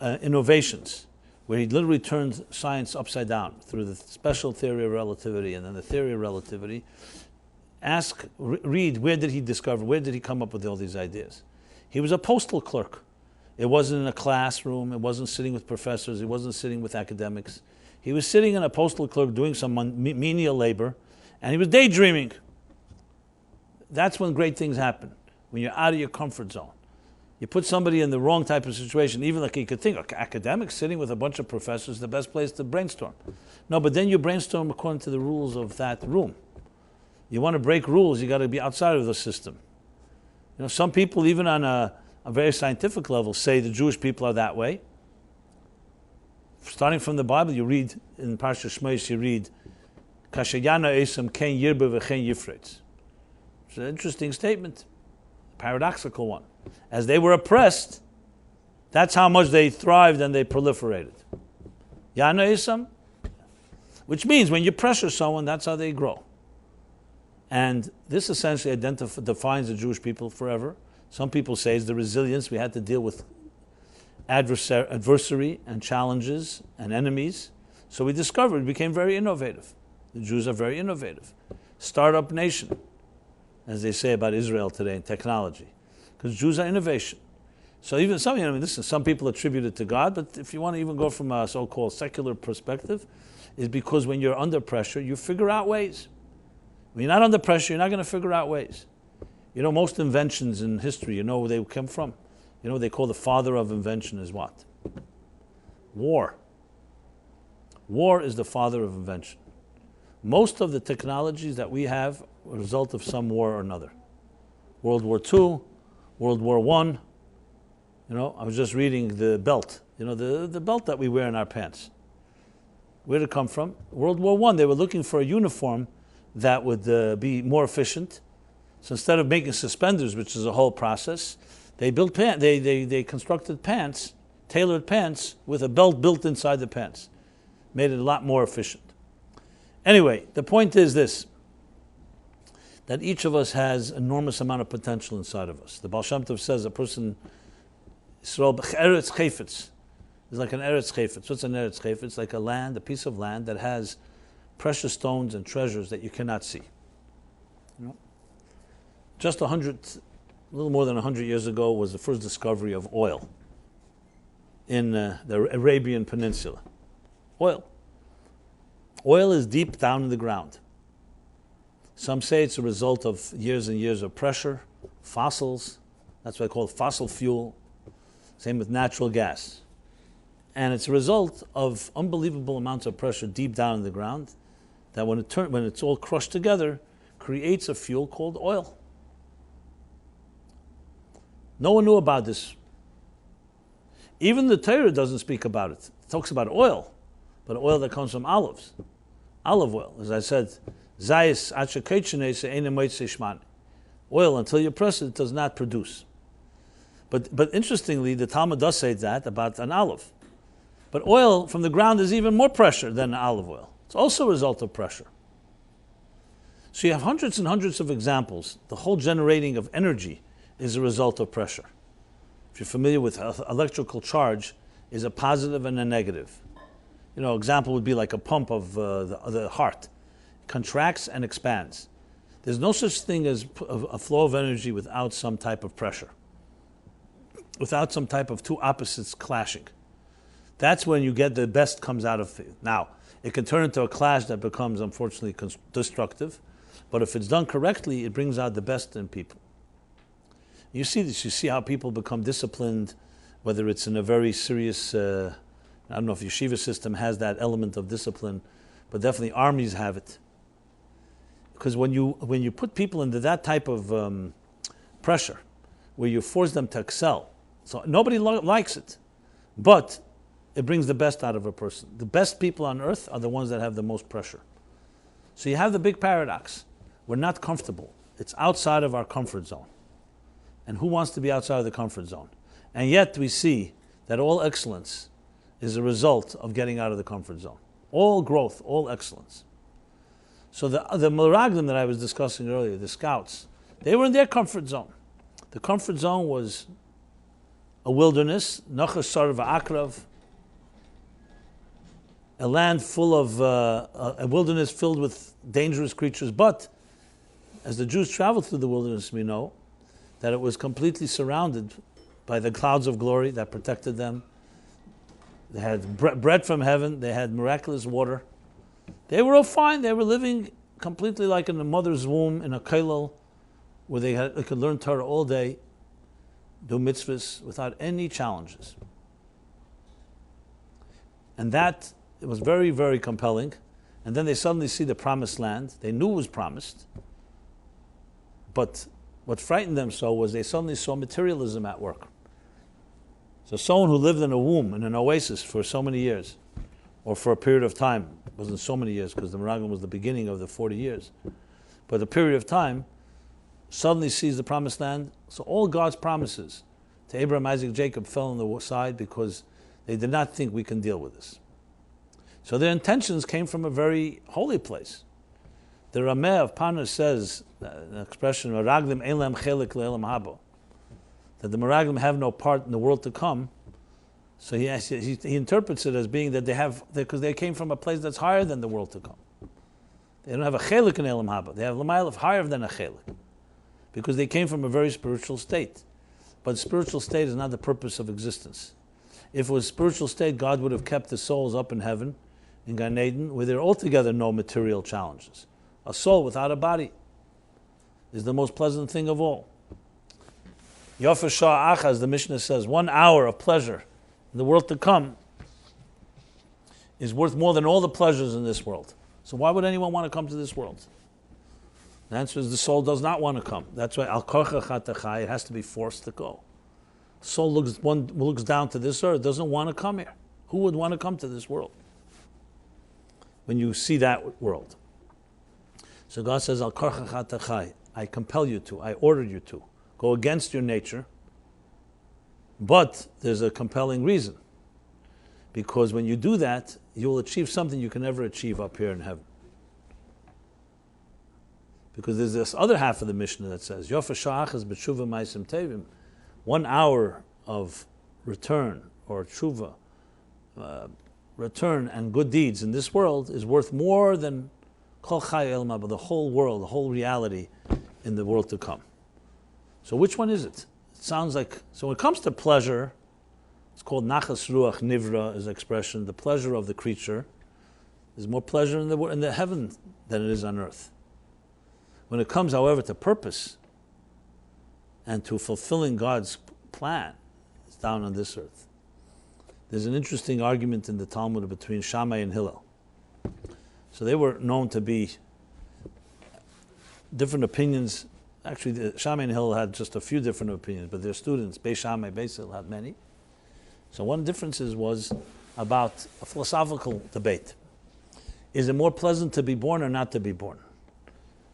innovations, where he literally turned science upside down through the special theory of relativity and then the theory of relativity, read, where did he come up with all these ideas? He was a postal clerk. It wasn't in a classroom, it wasn't sitting with professors, it wasn't sitting with academics. He was sitting in a postal clerk doing some menial labor, and he was daydreaming. That's when great things happen, when you're out of your comfort zone. You put somebody in the wrong type of situation, even like you could think, okay, academics sitting with a bunch of professors is the best place to brainstorm. No, but then you brainstorm according to the rules of that room. You want to break rules, you got to be outside of the system. You know, some people, even on a very scientific level, say the Jewish people are that way. Starting from the Bible, you read in Parsha Shmos, you read, "Kashayana esam ken yirbe v'chen yifretz." It's an interesting statement, a paradoxical one. As they were oppressed, that's how much they thrived and they proliferated. Yana esam, which means when you pressure someone, that's how they grow. And this essentially defines the Jewish people forever. Some people say it's the resilience we had to deal with adversary and challenges and enemies. So we became very innovative. The Jews are very innovative. Startup nation, as they say about Israel today in technology. Because Jews are innovation. So even some people attribute it to God, but if you want to even go from a so-called secular perspective, is because when you're under pressure, you figure out ways. When you're not under pressure, you're not going to figure out ways. You know, most inventions in history, you know where they come from? You know what they call the father of invention is what? War. War is the father of invention. Most of the technologies that we have are a result of some war or another. World War II, World War I. You know, I was just reading the belt. You know, the belt that we wear in our pants. Where did it come from? World War I, they were looking for a uniform that would be more efficient. So instead of making suspenders, which is a whole process, they built they constructed pants, tailored pants, with a belt built inside the pants. Made it a lot more efficient. Anyway, the point is this, that each of us has enormous amount of potential inside of us. The Baal Shem Tov says a person, Yisrael b'eretz chayfetz, is like an eretz chayfetz. What's an eretz chayfetz? It's like a piece of land that has precious stones and treasures that you cannot see. You know? Just a little more than 100 years ago was the first discovery of oil in the Arabian Peninsula. Oil. Oil is deep down in the ground. Some say it's a result of years and years of pressure, fossils. That's what I call fossil fuel. Same with natural gas. And it's a result of unbelievable amounts of pressure deep down in the ground that when it's all crushed together, creates a fuel called oil. No one knew about this. Even the Torah doesn't speak about it. It talks about oil, but oil that comes from olives. Olive oil. As I said, Zayis achakeichene se'enem moitze shmane. Oil, until you press it, does not produce. But interestingly, the Talmud does say that about an olive. But oil from the ground is even more pressure than olive oil. It's also a result of pressure. So you have hundreds and hundreds of examples. The whole generating of energy is a result of pressure. If you're familiar with electrical charge, is a positive and a negative. Example would be like a pump of the heart. It contracts and expands. There's no such thing as a flow of energy without some type of pressure, without some type of two opposites clashing. That's when you get the best comes out of it. Now, it can turn into a clash that becomes, unfortunately, destructive, but if it's done correctly, it brings out the best in people. You see this, you see how people become disciplined, whether it's in a very serious, I don't know if yeshiva system has that element of discipline, but definitely armies have it. Because when you put people into that type of pressure, where you force them to excel, so nobody likes it, but it brings the best out of a person. The best people on earth are the ones that have the most pressure. So you have the big paradox. We're not comfortable. It's outside of our comfort zone. And who wants to be outside of the comfort zone? And yet we see that all excellence is a result of getting out of the comfort zone. All growth, all excellence. So the Meraglim that I was discussing earlier, the scouts, they were in their comfort zone. The comfort zone was a wilderness, Nachas Sarva Akrav, a land full of, a wilderness filled with dangerous creatures. But as the Jews traveled through the wilderness, we know that it was completely surrounded by the clouds of glory that protected them. They had bread from heaven. They had miraculous water. They were all fine. They were living completely like in a mother's womb, in a kollel, where they could learn Torah all day, do mitzvahs without any challenges. And that, it was very, very compelling. And then they suddenly see the promised land. They knew it was promised. But what frightened them so was they suddenly saw materialism at work. So someone who lived in a womb, in an oasis for so many years, or for a period of time, it wasn't so many years because the Meraglim was the beginning of the 40 years, but a period of time, suddenly sees the promised land. So all God's promises to Abraham, Isaac, Jacob fell on the side because they did not think we can deal with this. So their intentions came from a very holy place. The Rameh of Parnas says, an expression, Meraglim elam chelik le'elam habo, that the Meraglim have no part in the world to come. So he interprets it as being that they have, because they came from a place that's higher than the world to come. They don't have a chelik in elam haba. They have l'mayl higher than a chelik, because they came from a very spiritual state. But spiritual state is not the purpose of existence. If it was spiritual state, God would have kept the souls up in heaven, in Gan Eden, where there are altogether no material challenges. A soul without a body is the most pleasant thing of all. Yofa Shah Achaz, the Mishnah says, 1 hour of pleasure in the world to come is worth more than all the pleasures in this world. So why would anyone want to come to this world? The answer is the soul does not want to come. That's why al korcha chatachai, it has to be forced to go. Soul looks down to this earth, doesn't want to come here. Who would want to come to this world when you see that world? So God says, al korcha chatachai, I compel you to, I order you to. Go against your nature, but there's a compelling reason. Because when you do that, you'll achieve something you can never achieve up here in heaven. Because there's this other half of the Mishnah that says, Yofa sha'achas b'tshuva ma'asim tevim, 1 hour of return or tshuva, return and good deeds in this world is worth more than kol chay el ma'ba, the whole world, the whole reality in the world to come. So which one is it? It sounds like, so when it comes to pleasure, it's called nachas ruach nivra is the expression, the pleasure of the creature. There's more pleasure in the heaven than it is on earth. When it comes, however, to purpose and to fulfilling God's plan, it's down on this earth. There's an interesting argument in the Talmud between Shammai and Hillel. So they were known to be different opinions. Actually, Shammai and Hillel had just a few different opinions, but their students, Beis Shammai, Beis Hillel, had many. So one of the differences was about a philosophical debate. Is it more pleasant to be born or not to be born?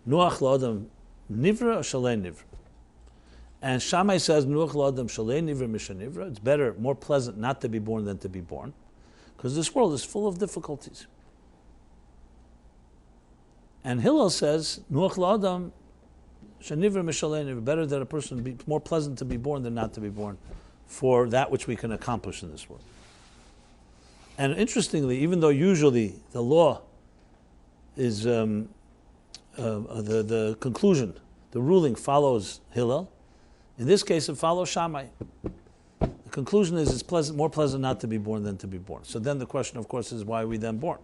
Nuach la'adam nivra or shalei nivra. And Shammai says, Nuach la'adam shalei nivra mishanivra. It's better, more pleasant not to be born than to be born. Because this world is full of difficulties. And Hillel says, Nuach la'adam shanivra mishalei nivra. Better that a person be more pleasant to be born than not to be born for that which we can accomplish in this world. And interestingly, even though usually the law is the conclusion, the ruling follows Hillel, in this case it follows Shammai. The conclusion is it's more pleasant not to be born than to be born. So then the question, of course, is why are we then born?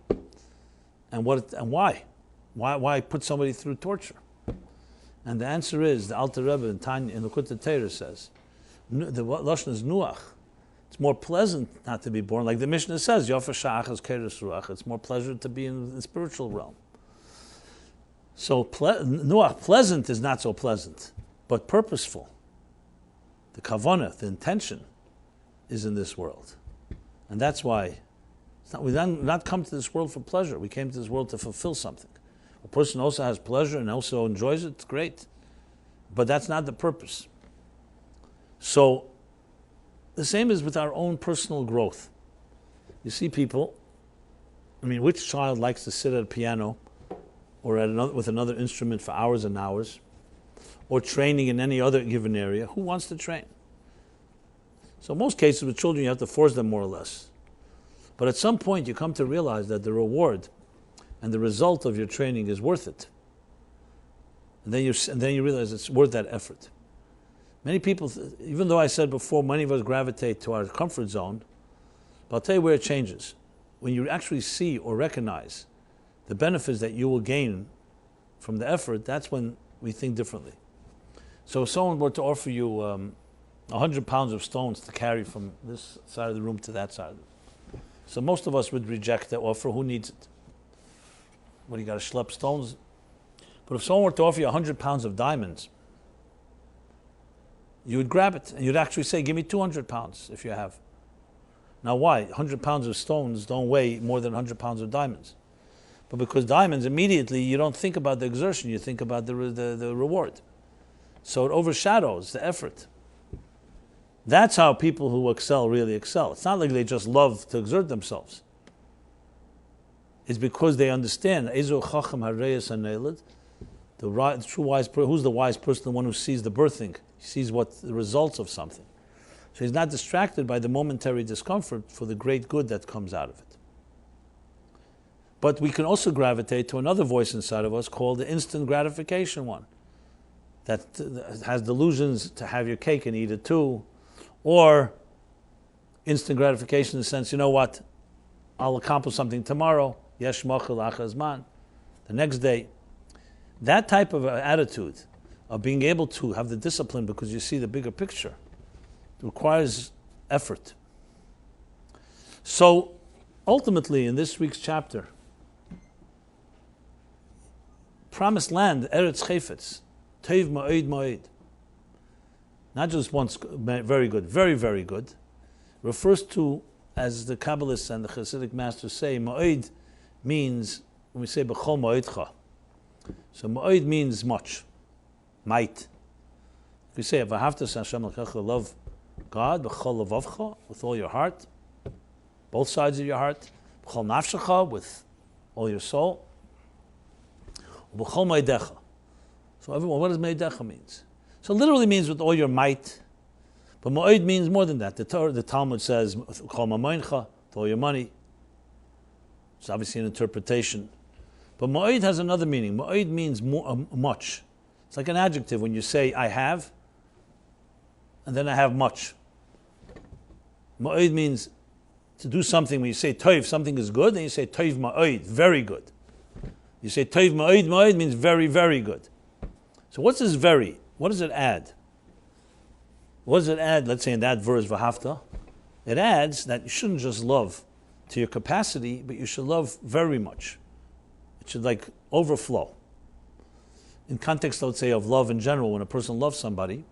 And why? Why put somebody through torture? And the answer is, the Alter Rebbe in the Likutei Torah says, the Lashon is Nuach. It's more pleasant not to be born. Like the Mishnah says, Yofa Sha'ach is Keres Ruach. It's more pleasant to be in the spiritual realm. So Nuach, pleasant is not so pleasant, but purposeful. The kavanah, the intention, is in this world. And that's why we did not come to this world for pleasure. We came to this world to fulfill something. A person also has pleasure and also enjoys it, it's great. But that's not the purpose. So, the same is with our own personal growth. You see people, which child likes to sit at a piano or with another instrument for hours and hours, or training in any other given area? Who wants to train? So in most cases with children you have to force them more or less. But at some point you come to realize that the reward and the result of your training is worth it. And then you realize it's worth that effort. Many people, even though I said before, many of us gravitate to our comfort zone, but I'll tell you where it changes. When you actually see or recognize the benefits that you will gain from the effort, that's when we think differently. So if someone were to offer you 100 pounds of stones to carry from this side of the room to that side, so most of us would reject that offer. Who needs it? What, you got to schlep stones? But if someone were to offer you 100 pounds of diamonds, you would grab it, and you'd actually say, give me 200 pounds if you have. Now why? 100 pounds of stones don't weigh more than 100 pounds of diamonds. But because diamonds, immediately you don't think about the exertion, you think about the reward. So it overshadows the effort. That's how people who excel really excel. It's not like they just love to exert themselves. It's because they understand, Ezo Chacham Hareyas HaNeilad, the true wise person. Who's the wise person? The one who sees the birthing. He sees what the results of something. So he's not distracted by the momentary discomfort for the great good that comes out of it. But we can also gravitate to another voice inside of us called the instant gratification one, that has delusions to have your cake and eat it too, or instant gratification in the sense, you know what, I'll accomplish something tomorrow, yesh machil achazman, the next day. That type of attitude of being able to have the discipline because you see the bigger picture requires effort. So ultimately in this week's chapter, promised land, Eretz Chayfetz, Teiv Ma'id Ma'id, not just once very good, very, very good, refers to, as the Kabbalists and the Hasidic masters say, Ma'id means, when we say B'chol Ma'idcha, so Ma'id means much, might. If we say, V'ahavtas Hashem l'kecha, love God, B'chol Levavcha, with all your heart, both sides of your heart, B'chol Nafshecha, with all your soul, B'chol Ma'idcha. So everyone, what does Ma'idcha means? So literally means with all your might, but Ma'id means more than that. The Talmud says, B'chol Ma'moincha, with all your money. It's obviously an interpretation. But Ma'id has another meaning. Ma'id means much. It's like an adjective when you say, I have, and then I have much. Ma'id means to do something. When you say toiv, something is good, then you say toiv ma'id, very good. You say toiv ma'id, ma'id means very, very good. So what's this very? What does it add? What does it add, let's say in that verse, v'hafta? It adds that you shouldn't just love to your capacity, but you should love very much. It should overflow. In context, I would say, of love in general, when a person loves somebody,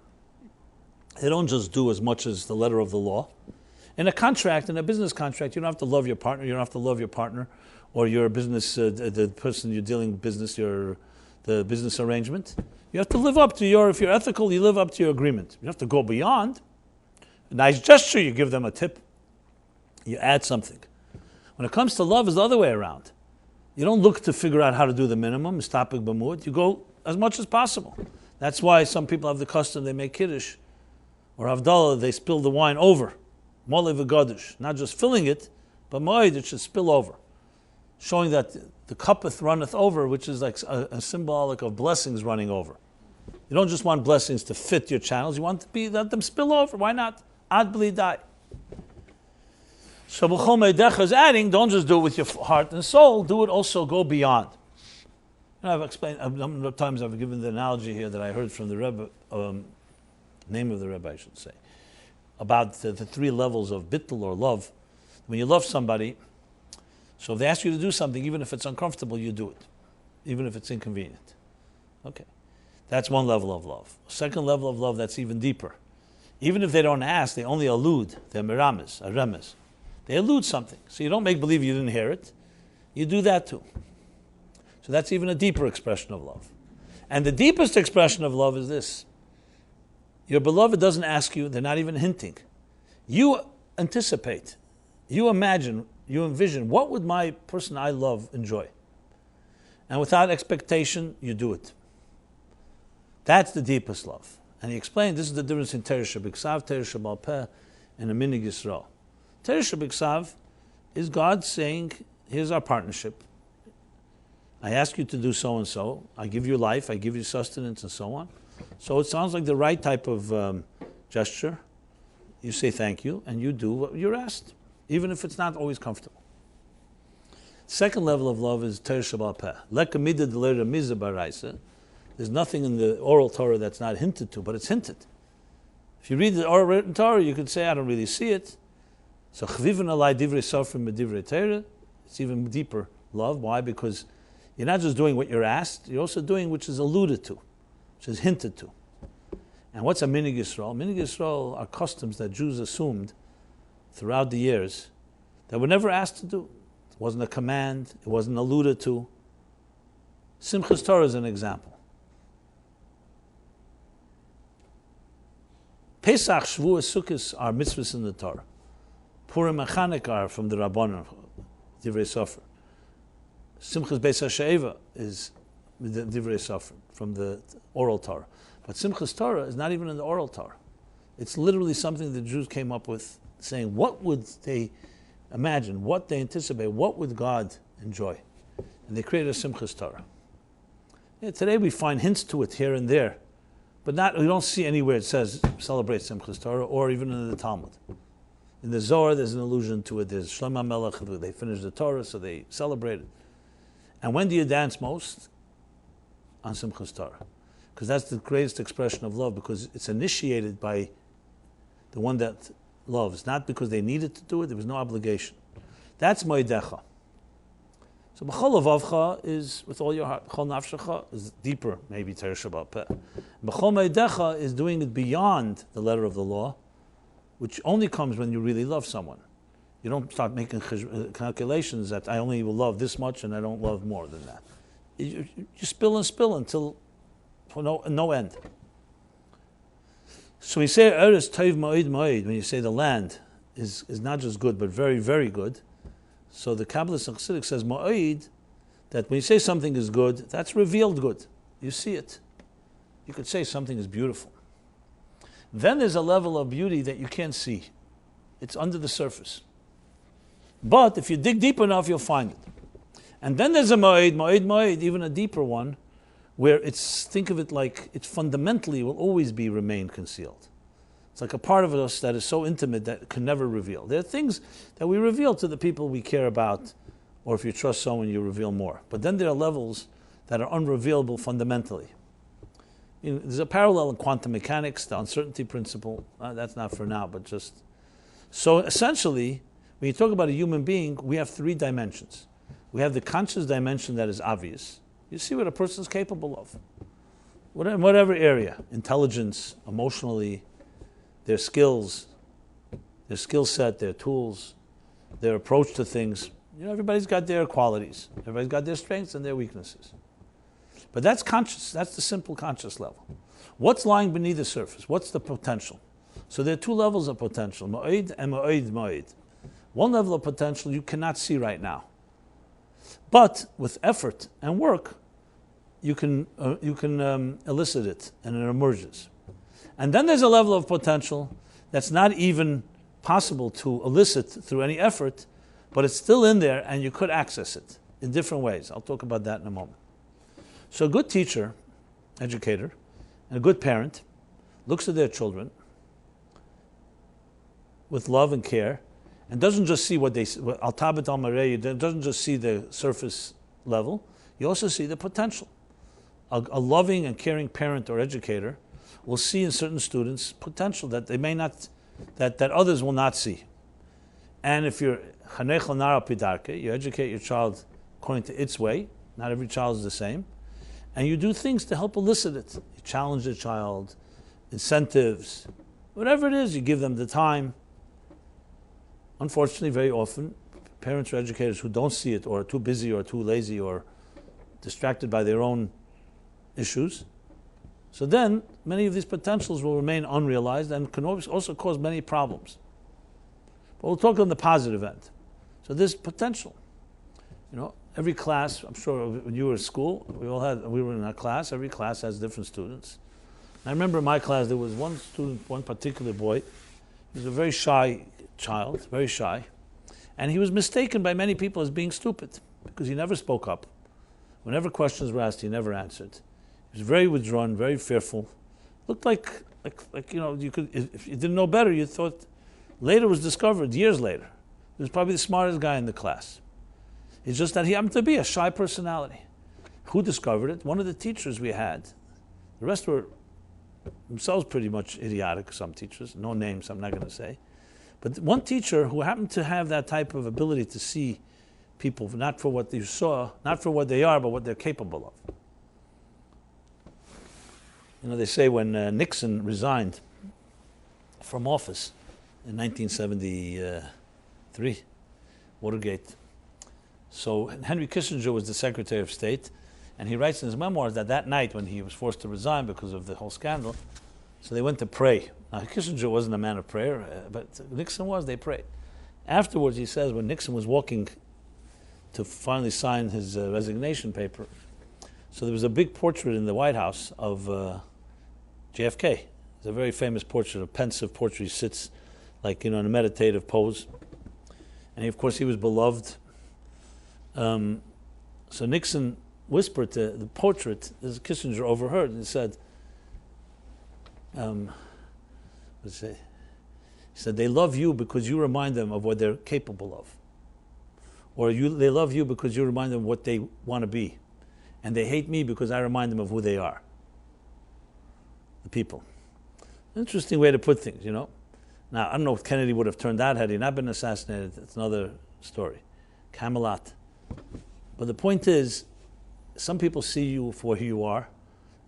they don't just do as much as the letter of the law. In a contract, in a business contract, you don't have to love your partner, you don't have to love your partner, or your business, the person you're dealing with business, the the business arrangement. You have to live up to if you're ethical, you live up to your agreement. You have to go beyond. A nice gesture, you give them a tip. You add something. When it comes to love, it's the other way around. You don't look to figure out how to do the minimum, mistapik b'mud. You go as much as possible. That's why some people have the custom, they make kiddush or havdalah, they spill the wine over. Mole v'gadush. Not just filling it, but moed, it should spill over. Showing that the cuppeth runneth over, which is like a symbolic of blessings running over. You don't just want blessings to fit your channels, you want to let them spill over. Why not? Ad bli dai. So b'chol meidecha is adding, don't just do it with your heart and soul, do it also, go beyond. And I've explained, a number of times I've given the analogy here that I heard from the Rebbe, name of the Rebbe I should say, about the three levels of bittul or love. When you love somebody, so if they ask you to do something, even if it's uncomfortable, you do it. Even if it's inconvenient. Okay. That's one level of love. Second level of love, that's even deeper. Even if they don't ask, they only allude. They're miramis, a remes. They allude something. So you don't make believe you didn't hear it. You do that too. So that's even a deeper expression of love. And the deepest expression of love is this. Your beloved doesn't ask you, they're not even hinting. You anticipate. You imagine, you envision, what would my person I love enjoy? And without expectation, you do it. That's the deepest love. And he explained, this is the difference in Torah Shebiksav, Torah Shebal Peh, and a Minig Yisrael. Torah Shebiksav is God saying, here's our partnership. I ask you to do so and so. I give you life, I give you sustenance and so on. So it sounds like the right type of gesture. You say thank you, and you do what you're asked, even if it's not always comfortable. Second level of love is Torah Shebal Peh. Leka mida delera miza baraisa. There's nothing in the oral Torah that's not hinted to, but it's hinted. If you read the oral written Torah, you could say, I don't really see it. So chviven alai divrei sofrim medivrei Torah. It's even deeper love. Why? Because you're not just doing what you're asked, you're also doing which is alluded to, which is hinted to. And what's a minig Yisrael? Minig Yisrael are customs that Jews assumed throughout the years that were never asked to do. It wasn't a command, it wasn't alluded to. Simchas Torah is an example. Pesach, Shavuos, Sukkot are mitzvahs in the Torah. Purim and Chanukah are from the Rabbanon, Divrei Sofer. Simchas Beis HaShe'eva is the Divrei Sofer, from the oral Torah. But Simchas Torah is not even in the oral Torah. It's literally something the Jews came up with, saying, what would they imagine, what they anticipate, what would God enjoy? And they created a Simchas Torah. Yeah, today we find hints to it here and there, but we don't see anywhere it says celebrate Simchas Torah, or even in the Talmud. In the Zohar, there's an allusion to it. There's Shlomo Melech, they finished the Torah, so they celebrate it. And when do you dance most? On Simchas Torah. Because that's the greatest expression of love, because it's initiated by the one that loves, not because they needed to do it, there was no obligation. That's Moedecha. So B'chol Levavcha is with all your heart. B'chol Nafshecha is deeper, maybe Torah Shebal Peh. B'chol Moedecha is doing it beyond the letter of the law, which only comes when you really love someone. You don't start making calculations that I only will love this much and I don't love more than that. You spill and spill until for no end. So we say Eretz Tov Moed Moed, when you say the land is not just good but very, very good. So the Kabbalist and Chassidus says Moed, that when you say something is good, that's revealed good. You see it. You could say something is beautiful. Then there's a level of beauty that you can't see. It's under the surface. But if you dig deep enough, you'll find it. And then there's a Moed, even a deeper one, where think of it like it fundamentally will always remain concealed. It's like a part of us that is so intimate that it can never reveal. There are things that we reveal to the people we care about, or if you trust someone, you reveal more. But then there are levels that are unrevealable fundamentally. There's a parallel in quantum mechanics, the uncertainty principle. That's not for now, but just... So essentially, when you talk about a human being, we have three dimensions. We have the conscious dimension that is obvious. You see what a person is capable of. Whatever area, intelligence, emotionally, their skills, their skill set, their tools, their approach to things. Everybody's got their qualities. Everybody's got their strengths and their weaknesses. But that's conscious. That's the simple conscious level. What's lying beneath the surface? What's the potential? So there are two levels of potential, ma'id and ma'id. One level of potential you cannot see right now. But with effort and work, you can elicit it, and it emerges. And then there's a level of potential that's not even possible to elicit through any effort, but it's still in there, and you could access it in different ways. I'll talk about that in a moment. So a good teacher, educator, and a good parent looks at their children with love and care, and doesn't just see what they al tabet al marei, doesn't just see the surface level. You also see the potential. A loving and caring parent or educator will see in certain students potential that they may not, that others will not see. And if you're chanech l'nara pidarke, you educate your child according to its way. Not every child is the same, and you do things to help elicit it. You challenge the child, incentives, whatever it is. You give them the time. Unfortunately, very often, parents or educators who don't see it, or are too busy, or too lazy, or distracted by their own issues, so then many of these potentials will remain unrealized and can also cause many problems. But we'll talk on the positive end. So there's potential. Every class, I'm sure when you were at school, we were in a class, every class has different students. I remember in my class there was one student, one particular boy, he was a very shy child, very shy, and he was mistaken by many people as being stupid because he never spoke up. Whenever questions were asked, he never answered. He was very withdrawn, very fearful. Looked like you could, if you didn't know better, you thought. Later was discovered, years later, he was probably the smartest guy in the class. It's just that he happened to be a shy personality. Who discovered it? One of the teachers we had. The rest were themselves pretty much idiotic, some teachers. No names, I'm not going to say. But one teacher who happened to have that type of ability to see people not for what you saw, not for what they are, but what they're capable of. They say when Nixon resigned from office in 1973, Watergate. So Henry Kissinger was the Secretary of State, and he writes in his memoirs that night when he was forced to resign because of the whole scandal, so they went to pray. Now Kissinger wasn't a man of prayer, but Nixon was, they prayed. Afterwards, he says, when Nixon was walking to finally sign his resignation paper, so there was a big portrait in the White House of JFK. It's a very famous portrait, a pensive portrait. He sits like, in a meditative pose. And of course, he was beloved. So Nixon whispered to the portrait, as Kissinger overheard, and he said, he said, they love you because you remind them of what they're capable of. Or they love you because you remind them of what they want to be. And they hate me because I remind them of who they are. The people. Interesting way to put things, Now, I don't know if Kennedy would have turned out had he not been assassinated. It's another story. Camelot. But the point is, some people see you for who you are,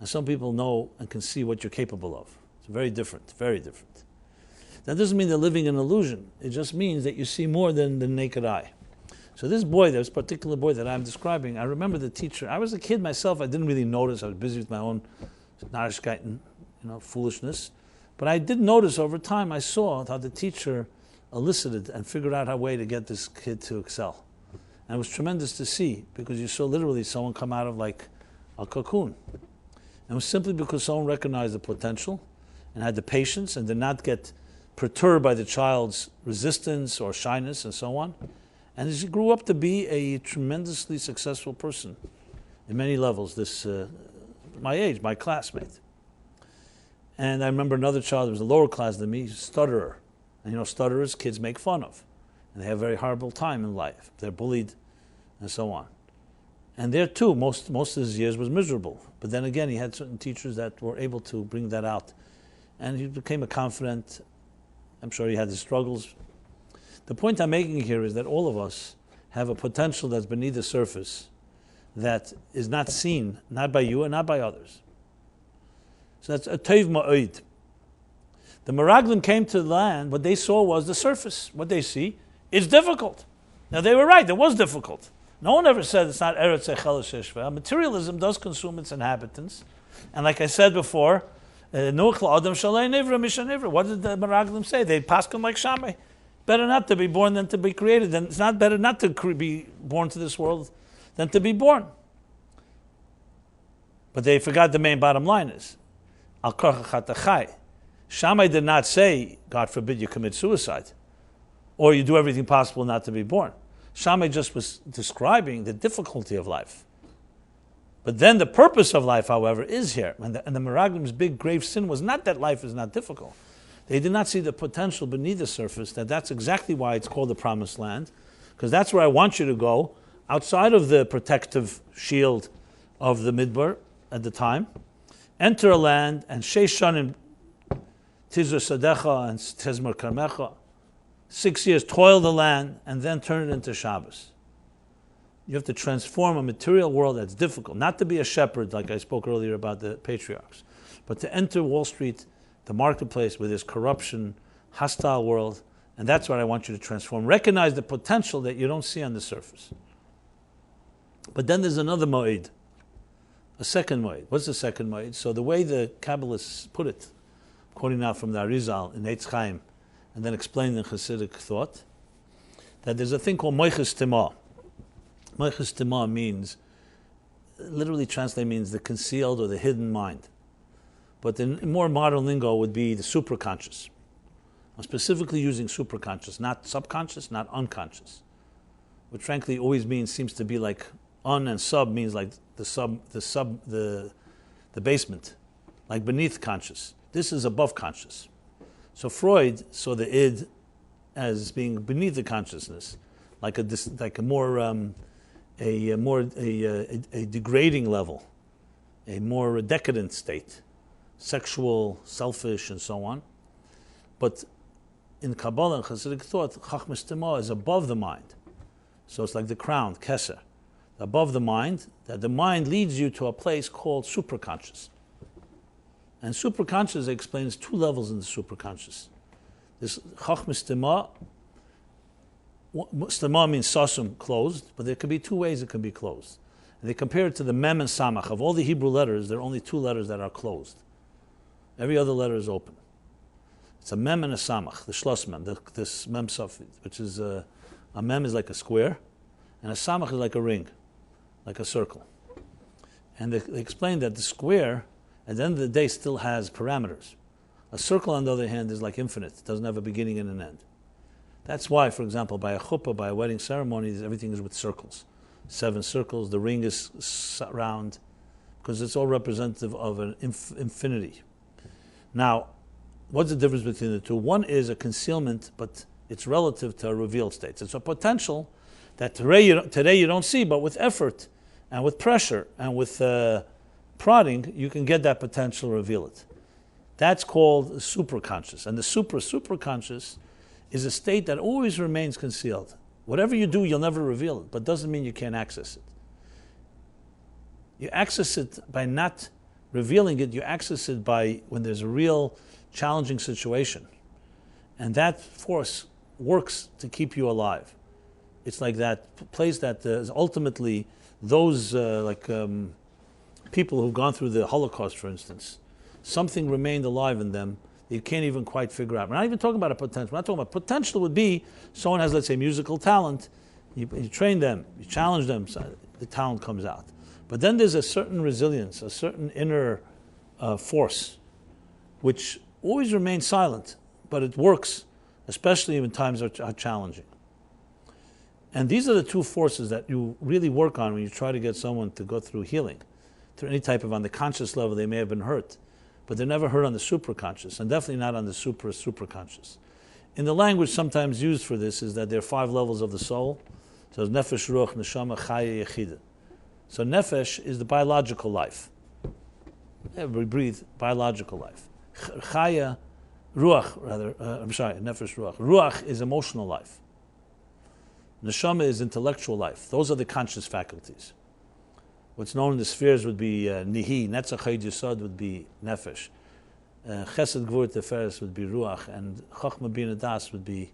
and some people know and can see what you're capable of. It's very different, very different. That doesn't mean they're living an illusion. It just means that you see more than the naked eye. So this particular boy that I'm describing, I remember the teacher. I was a kid myself. I didn't really notice. I was busy with my own narishkeiten, foolishness. But I did notice over time, I saw how the teacher elicited and figured out a way to get this kid to excel. And it was tremendous to see, because you saw literally someone come out of like a cocoon. And it was simply because someone recognized the potential and had the patience and did not get perturbed by the child's resistance or shyness and so on. And he grew up to be a tremendously successful person in many levels, my age, my classmate. And I remember another child who was a lower class than me, stutterer. And stutterers kids make fun of. And they have a very horrible time in life. They're bullied and so on. And there too, most of his years was miserable. But then again, he had certain teachers that were able to bring that out. And he became a confident. I'm sure he had his struggles. The point I'm making here is that all of us have a potential that's beneath the surface that is not seen, not by you and not by others. So that's a teiv ma'od. The Meraglim came to the land, what they saw was the surface. What they see is difficult. Now they were right, it was difficult. No one ever said it's not Eretz Echel Sheshva. Materialism does consume its inhabitants. And like I said before, what did the Meraglim say? They paskin like Shammai. Better not to be born than to be created. And it's not better not to be born to this world than to be born. But they forgot the main bottom line is, Al Korcha Chatachai. Shammai did not say, God forbid you commit suicide, or you do everything possible not to be born. Shammai just was describing the difficulty of life. But then the purpose of life, however, is here. And the Meraglim's big grave sin was not that life is not difficult. They did not see the potential beneath the surface, that's exactly why it's called the Promised Land, because that's where I want you to go, outside of the protective shield of the Midbar at the time. Enter a land, and Sheishanim Tizur Sadecha and Tezmer Karmecha. 6 years, toil the land, and then turn it into Shabbos. You have to transform a material world that's difficult. Not to be a shepherd, like I spoke earlier about the patriarchs, but to enter Wall Street, the marketplace, with this corruption, hostile world, and that's what I want you to transform. Recognize the potential that you don't see on the surface. But then there's another moed, a second moed. What's the second moed? So the way the Kabbalists put it, quoting now from the Arizal in Eitz Chaim, and then explained in Hasidic thought, that there's a thing called Moiches Timah. Moiches Timah means, literally translated means the concealed or the hidden mind. But in more modern lingo would be the superconscious. I'm specifically using superconscious, not subconscious, not unconscious. Which frankly always seems to be like un and sub means like the basement, like beneath conscious. This is above conscious. So Freud saw the id as being beneath the consciousness, like a more degrading level, a more decadent state, sexual, selfish, and so on. But in Kabbalah and Hasidic thought, Chachmas Timah is above the mind. So it's like the crown, Keser, above the mind, that the mind leads you to a place called superconscious. And superconscious explains two levels in the superconscious. This Chachmas Timah, Stima means sasum, closed, but there could be two ways it can be closed. And they compare it to the mem and samach. Of all the Hebrew letters, there are only two letters that are closed. Every other letter is open. It's a mem and a samach, the shlos mem, this mem safid, which is a mem is like a square, and a samach is like a ring, like a circle. And they explain that the square, at the end of the day, still has parameters. A circle, on the other hand, is like infinite. It doesn't have a beginning and an end. That's why, for example, by a chuppah, by a wedding ceremony, everything is with circles. 7 circles, the ring is round, because it's all representative of an infinity. Now, what's the difference between the two? One is a concealment, but it's relative to a revealed state. It's a potential that today you don't see, but with effort and with pressure and with prodding, you can get that potential, reveal it. That's called superconscious. And the superconscious is a state that always remains concealed. Whatever you do, you'll never reveal it, but doesn't mean you can't access it. You access it by not revealing it, you access it by when there's a real challenging situation. And that force works to keep you alive. It's like that place that is ultimately those people who've gone through the Holocaust, for instance, something remained alive in them that you can't even quite figure out. We're not even talking about a potential. We're not talking about potential would be someone has, let's say, musical talent. You train them, you challenge them, so the talent comes out. But then there's a certain resilience, a certain inner force, which always remains silent, but it works, especially when times are challenging. And these are the two forces that you really work on when you try to get someone to go through healing. Through any type of, on the conscious level, they may have been hurt, but they're never hurt on the superconscious, and definitely not on the superconscious. In the language sometimes used for this is that there are 5 levels of the soul. So there's nefesh, ruach, neshama, chaya, yechida. So nefesh is the biological life. Yeah, we breathe, biological life. Chaya, ruach, nefesh, ruach. Ruach is emotional life. Neshama is intellectual life. Those are the conscious faculties. What's known in the spheres would be nihi, netzach chayid yisod would be nefesh. Chesed gvur teferes would be ruach, and chachma bina das would be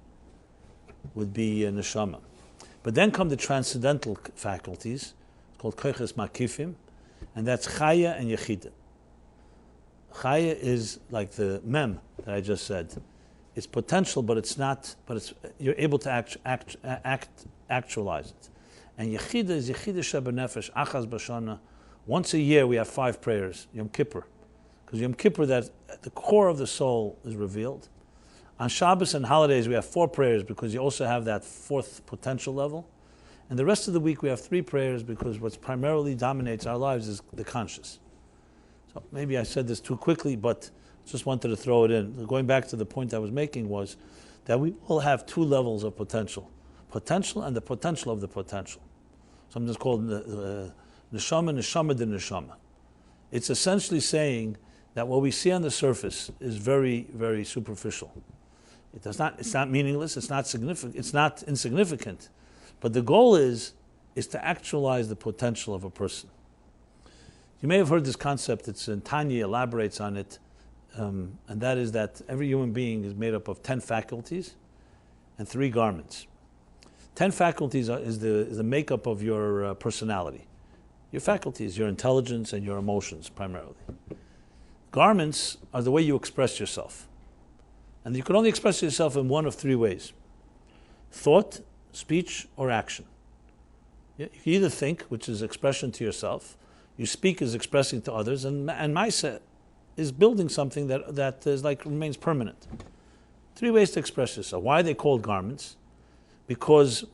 neshama. But then come the transcendental faculties, called koiches makifim, and that's chaya and yechida. Chaya is like the mem that I just said. It's potential, but it's not. But you're able to actualize it. And yechida is yechida shebenefesh achaz b'shana. Once a year we have 5 prayers, Yom Kippur, because Yom Kippur, that at the core of the soul is revealed. On Shabbos and holidays we have 4 prayers because you also have that 4th potential level. And the rest of the week we have 3 prayers because what primarily dominates our lives is the conscious. So maybe I said this too quickly, but just wanted to throw it in. Going back to the point I was making was that we all have 2 levels of potential. Potential and the potential of the potential. Sometimes called neshama, neshama de neshama. It's essentially saying that what we see on the surface is very, very superficial. It's not meaningless, it's not significant, it's not insignificant. But the goal is to actualize the potential of a person. You may have heard this concept, Tanya elaborates on it, and that is that every human being is made up of 10 faculties and 3 garments. 10 faculties is the makeup of your personality. Your faculties, your intelligence, and your emotions primarily. Garments are the way you express yourself. And you can only express yourself in one of 3 ways: thought, speech, or action. You can either think, which is expression to yourself, you speak is expressing to others, and Maisa is building something that is remains permanent. 3 ways to express yourself. Why are they called garments? Because,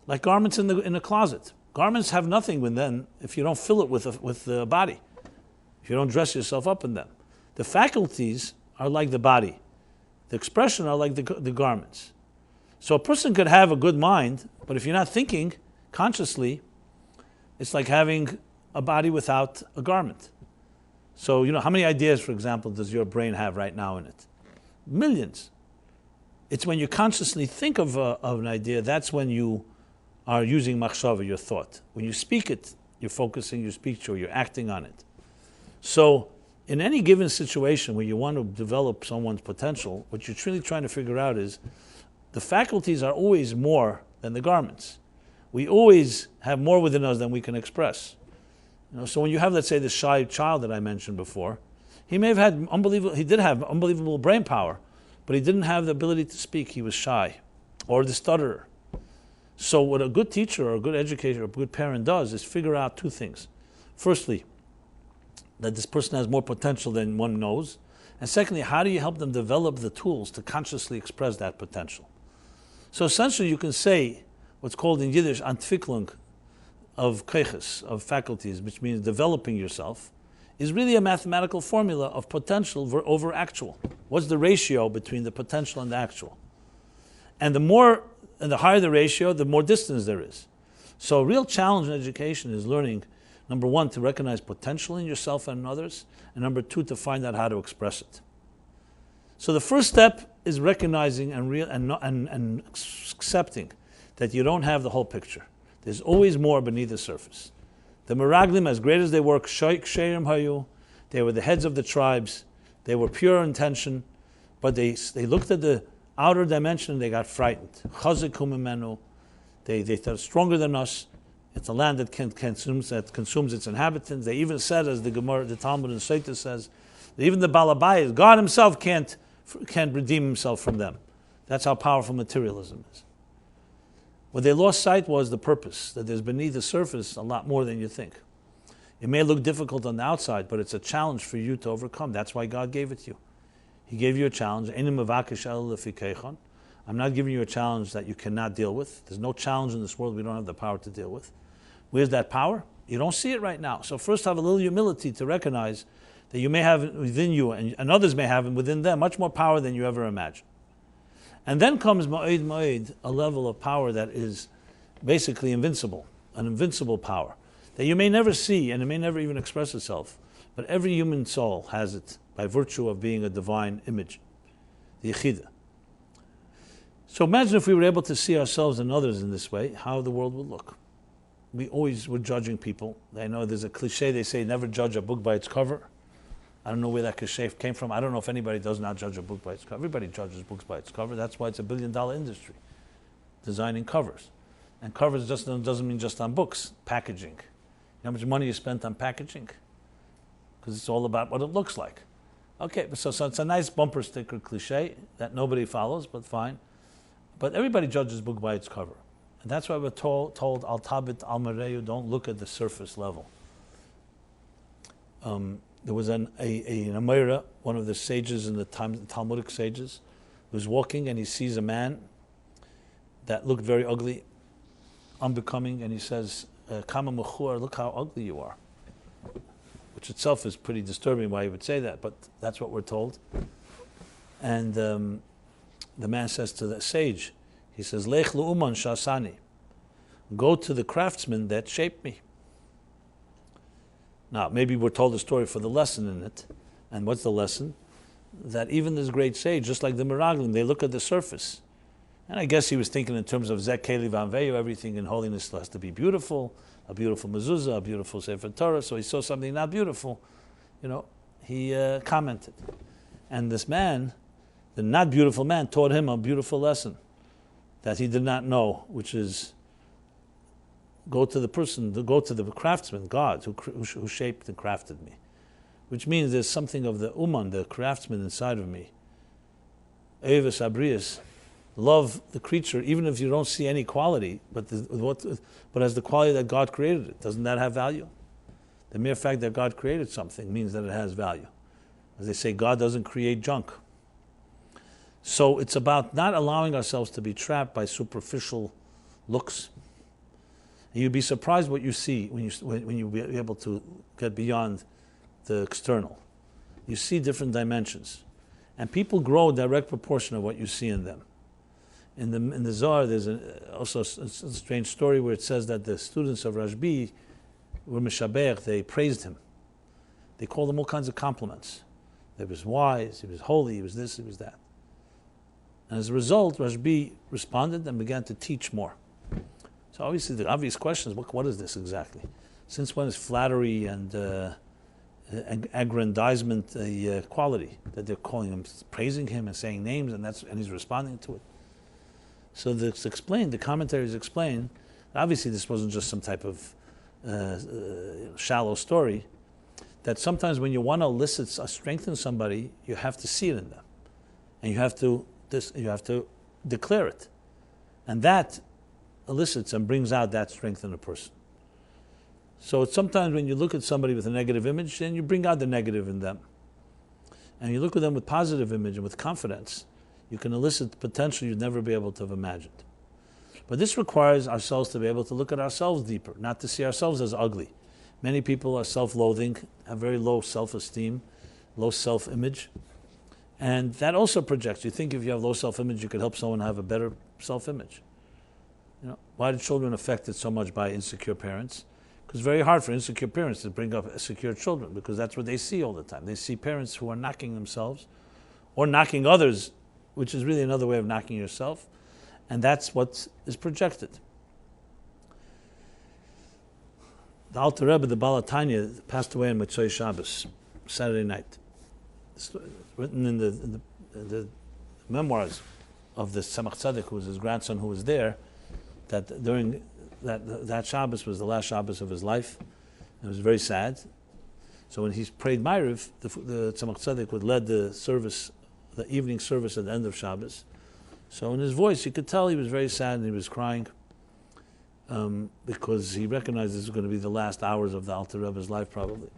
like garments in a closet, garments have nothing with them if you don't fill it with the body, if you don't dress yourself up in them. The faculties are like the body. The expression are like the garments. So a person could have a good mind, but if you're not thinking consciously, it's like having a body without a garment. So, how many ideas, for example, does your brain have right now in it? Millions. It's when you consciously think of an idea, that's when you are using machshava, your thought. When you speak it, you're focusing your speech or you're acting on it. So, in any given situation where you want to develop someone's potential, what you're truly trying to figure out is the faculties are always more than the garments. We always have more within us than we can express. So when you have, let's say, the shy child that I mentioned before, he did have unbelievable brain power, but he didn't have the ability to speak. He was shy, or the stutterer. So what a good teacher or a good educator or a good parent does is figure out 2 things. Firstly, that this person has more potential than one knows. And secondly, how do you help them develop the tools to consciously express that potential? So essentially you can say what's called in Yiddish Entwicklung of koiches, of faculties, which means developing yourself, is really a mathematical formula of potential over actual. What's the ratio between the potential and the actual? And the higher the ratio, the more distance there is. So a real challenge in education is learning, number 1, to recognize potential in yourself and in others, and number 2, to find out how to express it. So the first step is recognizing and accepting that you don't have the whole picture. There's always more beneath the surface. The Meraglim, as great as they were, they were the heads of the tribes, they were pure intention, but they looked at the outer dimension and they got frightened. They thought stronger than us. It's a land that consumes its inhabitants. They even said, as the Gemara, the Talmud and Sotah says, that even the Balabayas, God himself can't redeem himself from them. That's how powerful materialism is. What they lost sight was the purpose, that there's beneath the surface a lot more than you think. It may look difficult on the outside, but it's a challenge for you to overcome. That's why God gave it to you. He gave you a challenge. I'm not giving you a challenge that you cannot deal with. There's no challenge in this world we don't have the power to deal with. Where's that power? You don't see it right now. So first have a little humility to recognize that you may have within you, and others may have within them, much more power than you ever imagined. And then comes ma'id, a level of power that is basically invincible, an invincible power, that you may never see and it may never even express itself, but every human soul has it by virtue of being a divine image, the Yechidah. So imagine if we were able to see ourselves and others in this way, how the world would look. We always were judging people. I know there's a cliche, they say never judge a book by its cover. I don't know where that cliche came from. I don't know if anybody does not judge a book by its cover. Everybody judges books by its cover. That's why it's $1 billion industry, designing covers. And covers just doesn't mean just on books, packaging. You know how much money you spent on packaging? Because it's all about what it looks like. Okay, so it's a nice bumper sticker cliche that nobody follows, but fine. But everybody judges book by its cover. And that's why we're told al tabit al mareyu, don't look at the surface level. There was an Amira, one of the sages in the Talmudic sages, who's walking and he sees a man that looked very ugly, unbecoming, and he says, Kama mechur, look how ugly you are. Which itself is pretty disturbing why he would say that, but that's what we're told. And the man says to the sage, he says, Lech lu'uman shasani, go to the craftsman that shaped me. Now, maybe we're told a story for the lesson in it. And what's the lesson? That even this great sage, just like the Miraglim, they look at the surface. And I guess he was thinking in terms of Zek Keli Vanveyu, everything in holiness has to be beautiful, a beautiful mezuzah, a beautiful Sefer Torah. So he saw something not beautiful, he commented. And this man, the not beautiful man, taught him a beautiful lesson that he did not know, which is go to the craftsman, God, who shaped and crafted me. Which means there's something of the uman, the craftsman inside of me. Eves abrius, love the creature, even if you don't see any quality, but as the quality that God created it. Doesn't that have value? The mere fact that God created something means that it has value. As they say, God doesn't create junk. So it's about not allowing ourselves to be trapped by superficial looks. And you'd be surprised what you see when you be able to get beyond the external. You see different dimensions. And people grow in direct proportion of what you see in them. In the Zohar, there's also a strange story where it says that the students of Rashbi were mishaber, they praised him. They called him all kinds of compliments. He was wise, he was holy, he was this, he was that. And as a result, Rashbi responded and began to teach more. So obviously the obvious question is, what is this exactly? Since when is flattery and aggrandizement a quality that they're calling him, praising him and saying names, and he's responding to it? So the commentaries explain, obviously this wasn't just some type of shallow story, that sometimes when you want to elicit, strengthen somebody, you have to see it in them. And you have to declare it. And that elicits and brings out that strength in a person. So it's sometimes when you look at somebody with a negative image, then you bring out the negative in them. And you look at them with positive image and with confidence, you can elicit potential you'd never be able to have imagined. But this requires ourselves to be able to look at ourselves deeper, not to see ourselves as ugly. Many people are self-loathing, have very low self-esteem, low self-image. And that also projects. You think if you have low self-image, you could help someone have a better self-image. Why are children affected so much by insecure parents? Because it's very hard for insecure parents to bring up secure children, because that's what they see all the time. They see parents who are knocking themselves or knocking others, which is really another way of knocking yourself, and that's what is projected. The Alter Rebbe, the Baal HaTanya, passed away on Motzei Shabbos, Saturday night. It's written in the memoirs of the Tzemach Tzedek, who was his grandson, who was there, that during that Shabbos was the last Shabbos of his life. It was very sad. So when he prayed Ma'ariv, the Tzemach Tzedek would lead the service, the evening service at the end of Shabbos. So in his voice, you could tell he was very sad and he was crying because he recognized this was going to be the last hours of the Alter Rebbe's life, probably.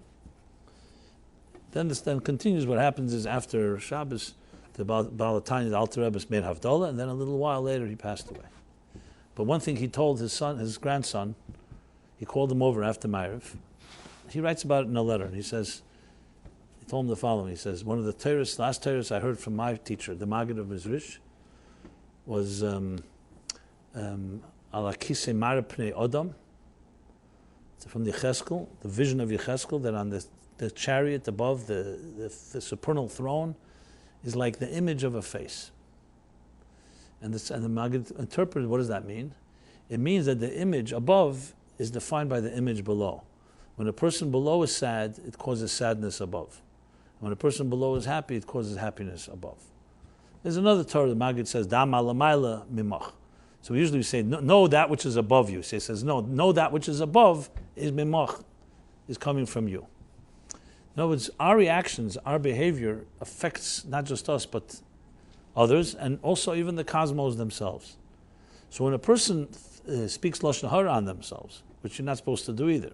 Then this continues. What happens is after Shabbos, the Baal HaTanya, the Alter Rebbe made Havdalah, and then a little while later he passed away. But one thing he told his grandson, he called him over after Ma'ariv. He writes about it in a letter, and he told him the following. He says, one of the last Torahs I heard from my teacher, the Maggid of Mizrish, was Ala Kisei Mara Pnei Odom, from the Yecheskel, the vision of Yecheskel, that on the chariot above the supernal throne is like the image of a face. And the Maggid interpreted, what does that mean? It means that the image above is defined by the image below. When a person below is sad, it causes sadness above. When a person below is happy, it causes happiness above. There's another Torah, the Maggid says, Dam alamayla mimach. So we usually say, know that which is above you. So he says, no, know that which is above is mimach, is coming from you. In other words, our reactions, our behavior affects not just us, but others, and also even the cosmos themselves. So when a person speaks lashon hara on themselves, which you're not supposed to do either,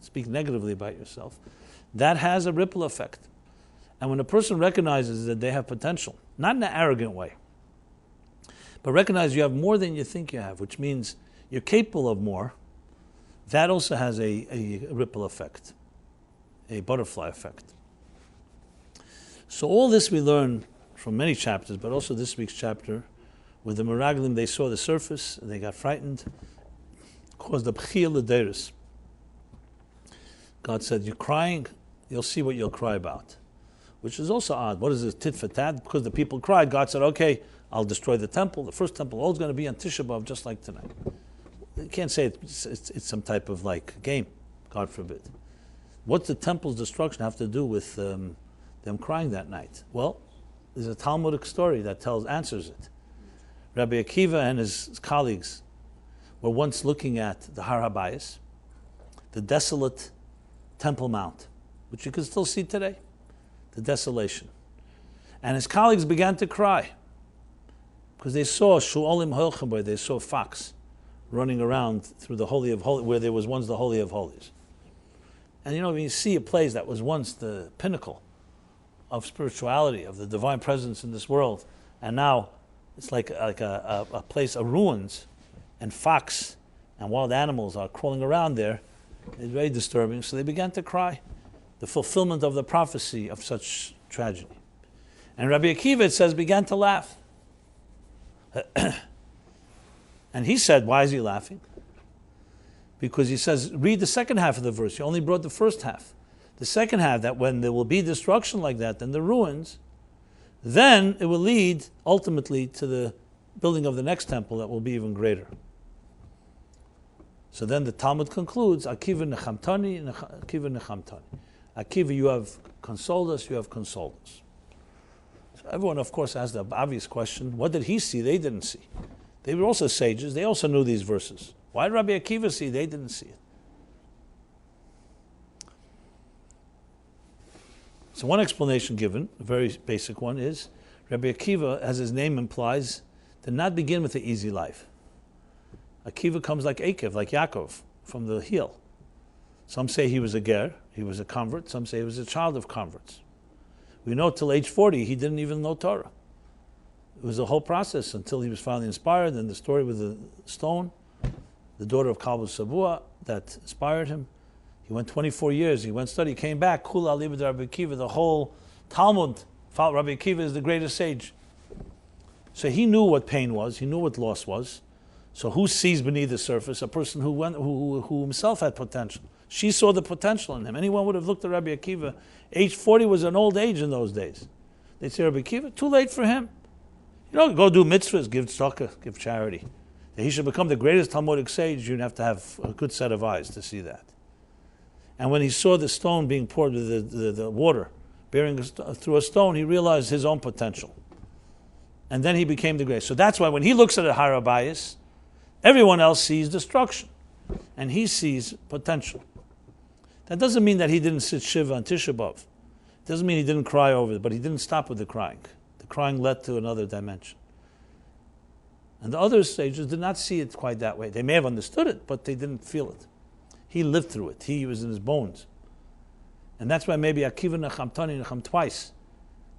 speak negatively about yourself, that has a ripple effect. And when a person recognizes that they have potential, not in an arrogant way, but recognize you have more than you think you have, which means you're capable of more, that also has a ripple effect, a butterfly effect. So all this we learn from many chapters, but also this week's chapter, with the Meraglim, they saw the surface, and they got frightened, caused the b'chiyah l'deris. God said, you're crying, you'll see what you'll cry about. Which is also odd. What is this, tit for tat? Because the people cried, God said, okay, I'll destroy the temple. The first temple, all is going to be on Tisha B'Av, just like tonight. You can't say it's some type of like game, God forbid. What's the temple's destruction have to do with them crying that night? Well, there's a Talmudic story that answers it. Rabbi Akiva and his colleagues were once looking at the Har HaBayis, the desolate Temple Mount, which you can still see today, the desolation. And his colleagues began to cry because they saw Shu'olim Holchamboy, they saw a fox running around through the Holy of Holies, where there was once the Holy of Holies. And when you see a place that was once the pinnacle of spirituality, of the divine presence in this world, and now it's like a place of ruins, and fox and wild animals are crawling around there, it's very disturbing. So they began to cry, the fulfillment of the prophecy of such tragedy. And Rabbi Akiva, it says, began to laugh. And he said, why is he laughing? Because he says, read the second half of the verse. You only brought the first half. The second half, that when there will be destruction like that, then the ruins, then it will lead ultimately to the building of the next temple that will be even greater. So then the Talmud concludes, Akiva nechamtani, Akiva nechamtani. Akiva, you have consoled us, you have consoled us. So everyone, of course, asked the obvious question, what did he see they didn't see? They were also sages, they also knew these verses. Why did Rabbi Akiva see they didn't see it? So one explanation given, a very basic one, is Rabbi Akiva, as his name implies, did not begin with an easy life. Akiva comes like Akev, like Yaakov, from the heel. Some say he was a ger, he was a convert. Some say he was a child of converts. We know till age 40 he didn't even know Torah. It was a whole process until he was finally inspired, and the story with the stone, the daughter of Kalbu Sabua, that inspired him. He went 24 years, he went study, came back, Kula Alibad Rabbi Akiva, the whole Talmud felt Rabbi Akiva is the greatest sage. So he knew what pain was, he knew what loss was. So who sees beneath the surface? A person who himself had potential. She saw the potential in him. Anyone would have looked at Rabbi Akiva. Age 40 was an old age in those days. They'd say, Rabbi Akiva, too late for him. Go do mitzvahs, give tzedakah, give charity. That he should become the greatest Talmudic sage, you'd have to have a good set of eyes to see that. And when he saw the stone being poured with the water, bearing through a stone, he realized his own potential. And then he became the greatest. So that's why when he looks at a Har HaBayis, everyone else sees destruction, and he sees potential. That doesn't mean that he didn't sit Shiva on Tisha B'Av. It doesn't mean he didn't cry over it, but he didn't stop with the crying. The crying led to another dimension. And the other sages did not see it quite that way. They may have understood it, but they didn't feel it. He lived through it. He was in his bones. And that's why maybe Akiva nechamtani, necham twice.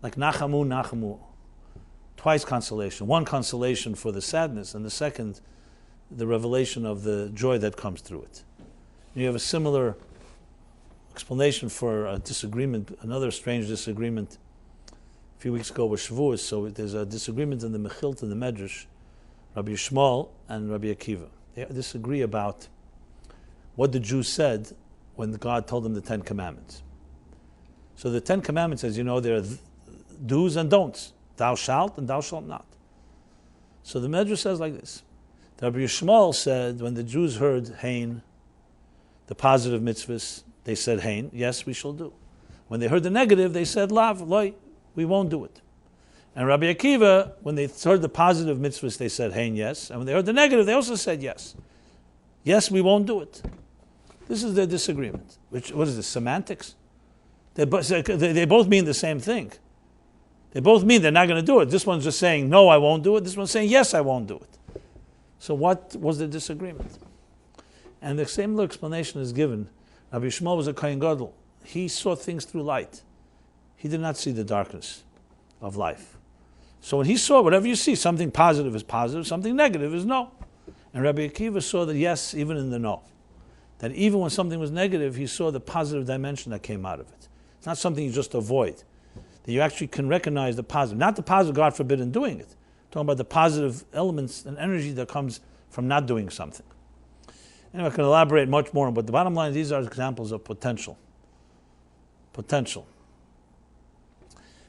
Like nachamu, nachamu. Twice consolation. One consolation for the sadness, and the second, the revelation of the joy that comes through it. You have a similar explanation for a disagreement, another strange disagreement. A few weeks ago was Shavuos, so there's a disagreement in the Mechilt and the Medrash, Rabbi Yishmael and Rabbi Akiva. They disagree about what the Jews said when God told them the Ten Commandments. So the Ten Commandments, as you know, there are do's and don'ts. Thou shalt and thou shalt not. So the Medrash says like this. Rabbi Yishmael said, when the Jews heard Hain, the positive mitzvahs, they said Hain, yes, we shall do. When they heard the negative, they said Lav, Loi, we won't do it. And Rabbi Akiva, when they heard the positive mitzvahs, they said, hey, and yes. And when they heard the negative, they also said yes. Yes, we won't do it. This is their disagreement. What is this, semantics? They both mean the same thing. They both mean they're not going to do it. This one's just saying, no, I won't do it. This one's saying, yes, I won't do it. So what was the disagreement? And the same little explanation is given. Rabbi Shmuel was a Kohen Gadol. He saw things through light. He did not see the darkness of life. So when he saw, whatever you see, something positive is positive, something negative is no. And Rabbi Akiva saw the yes even in the no. That even when something was negative, he saw the positive dimension that came out of it. It's not something you just avoid. That you actually can recognize the positive. Not the positive, God forbid, in doing it. Talking about the positive elements and energy that comes from not doing something. Anyway, I can elaborate much more, but the bottom line, these are examples of potential. Potential.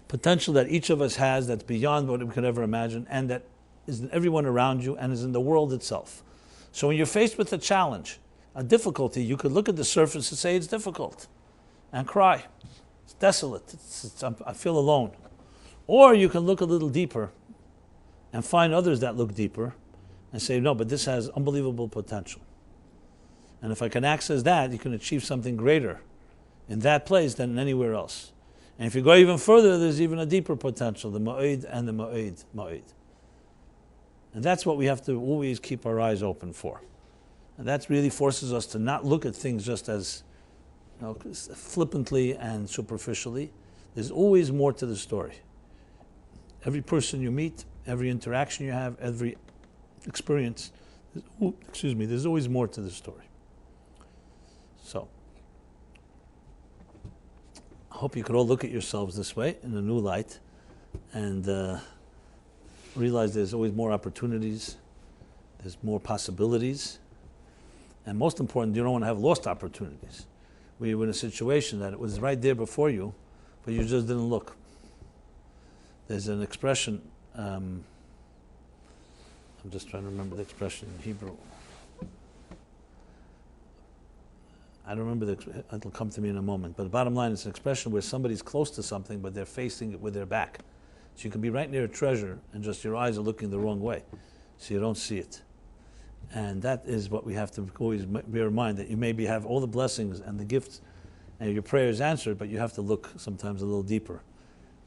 Potential that each of us has that's beyond what we could ever imagine, and that is in everyone around you and is in the world itself. So when you're faced with a challenge, a difficulty, you could look at the surface and say it's difficult and cry. It's desolate. I feel alone. Or you can look a little deeper and find others that look deeper and say, no, but this has unbelievable potential. And if I can access that, you can achieve something greater in that place than anywhere else. And if you go even further, there's even a deeper potential, the ma'id and the ma'id. And that's what we have to always keep our eyes open for. And that really forces us to not look at things just as flippantly and superficially. There's always more to the story. Every person you meet, every interaction you have, every experience, there's always more to the story. So, I hope you could all look at yourselves this way, in a new light, and realize there's always more opportunities, there's more possibilities, and most important, you don't want to have lost opportunities. Where you're in a situation that it was right there before you, but you just didn't look. There's an expression, I'm just trying to remember the expression in Hebrew. I don't remember it'll come to me in a moment. But the bottom line is an expression where somebody's close to something, but they're facing it with their back. So you can be right near a treasure, and just your eyes are looking the wrong way, so you don't see it. And that is what we have to always bear in mind, that you maybe have all the blessings and the gifts, and your prayers answered, but you have to look sometimes a little deeper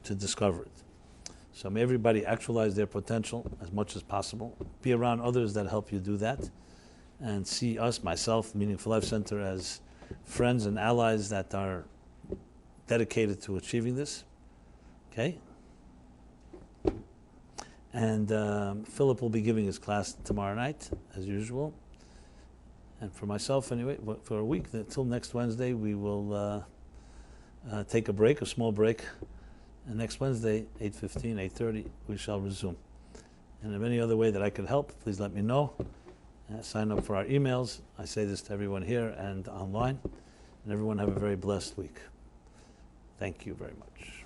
to discover it. So may everybody actualize their potential as much as possible. Be around others that help you do that, and see us, myself, Meaningful Life Center, as friends and allies that are dedicated to achieving this. Okay? And Philip will be giving his class tomorrow night, as usual. And for myself, anyway, for a week, until next Wednesday, we will take a break, a small break. And next Wednesday, 8:15, 8:30, we shall resume. And if any other way that I could help, please let me know. Sign up for our emails. I say this to everyone here and online. And everyone have a very blessed week. Thank you very much.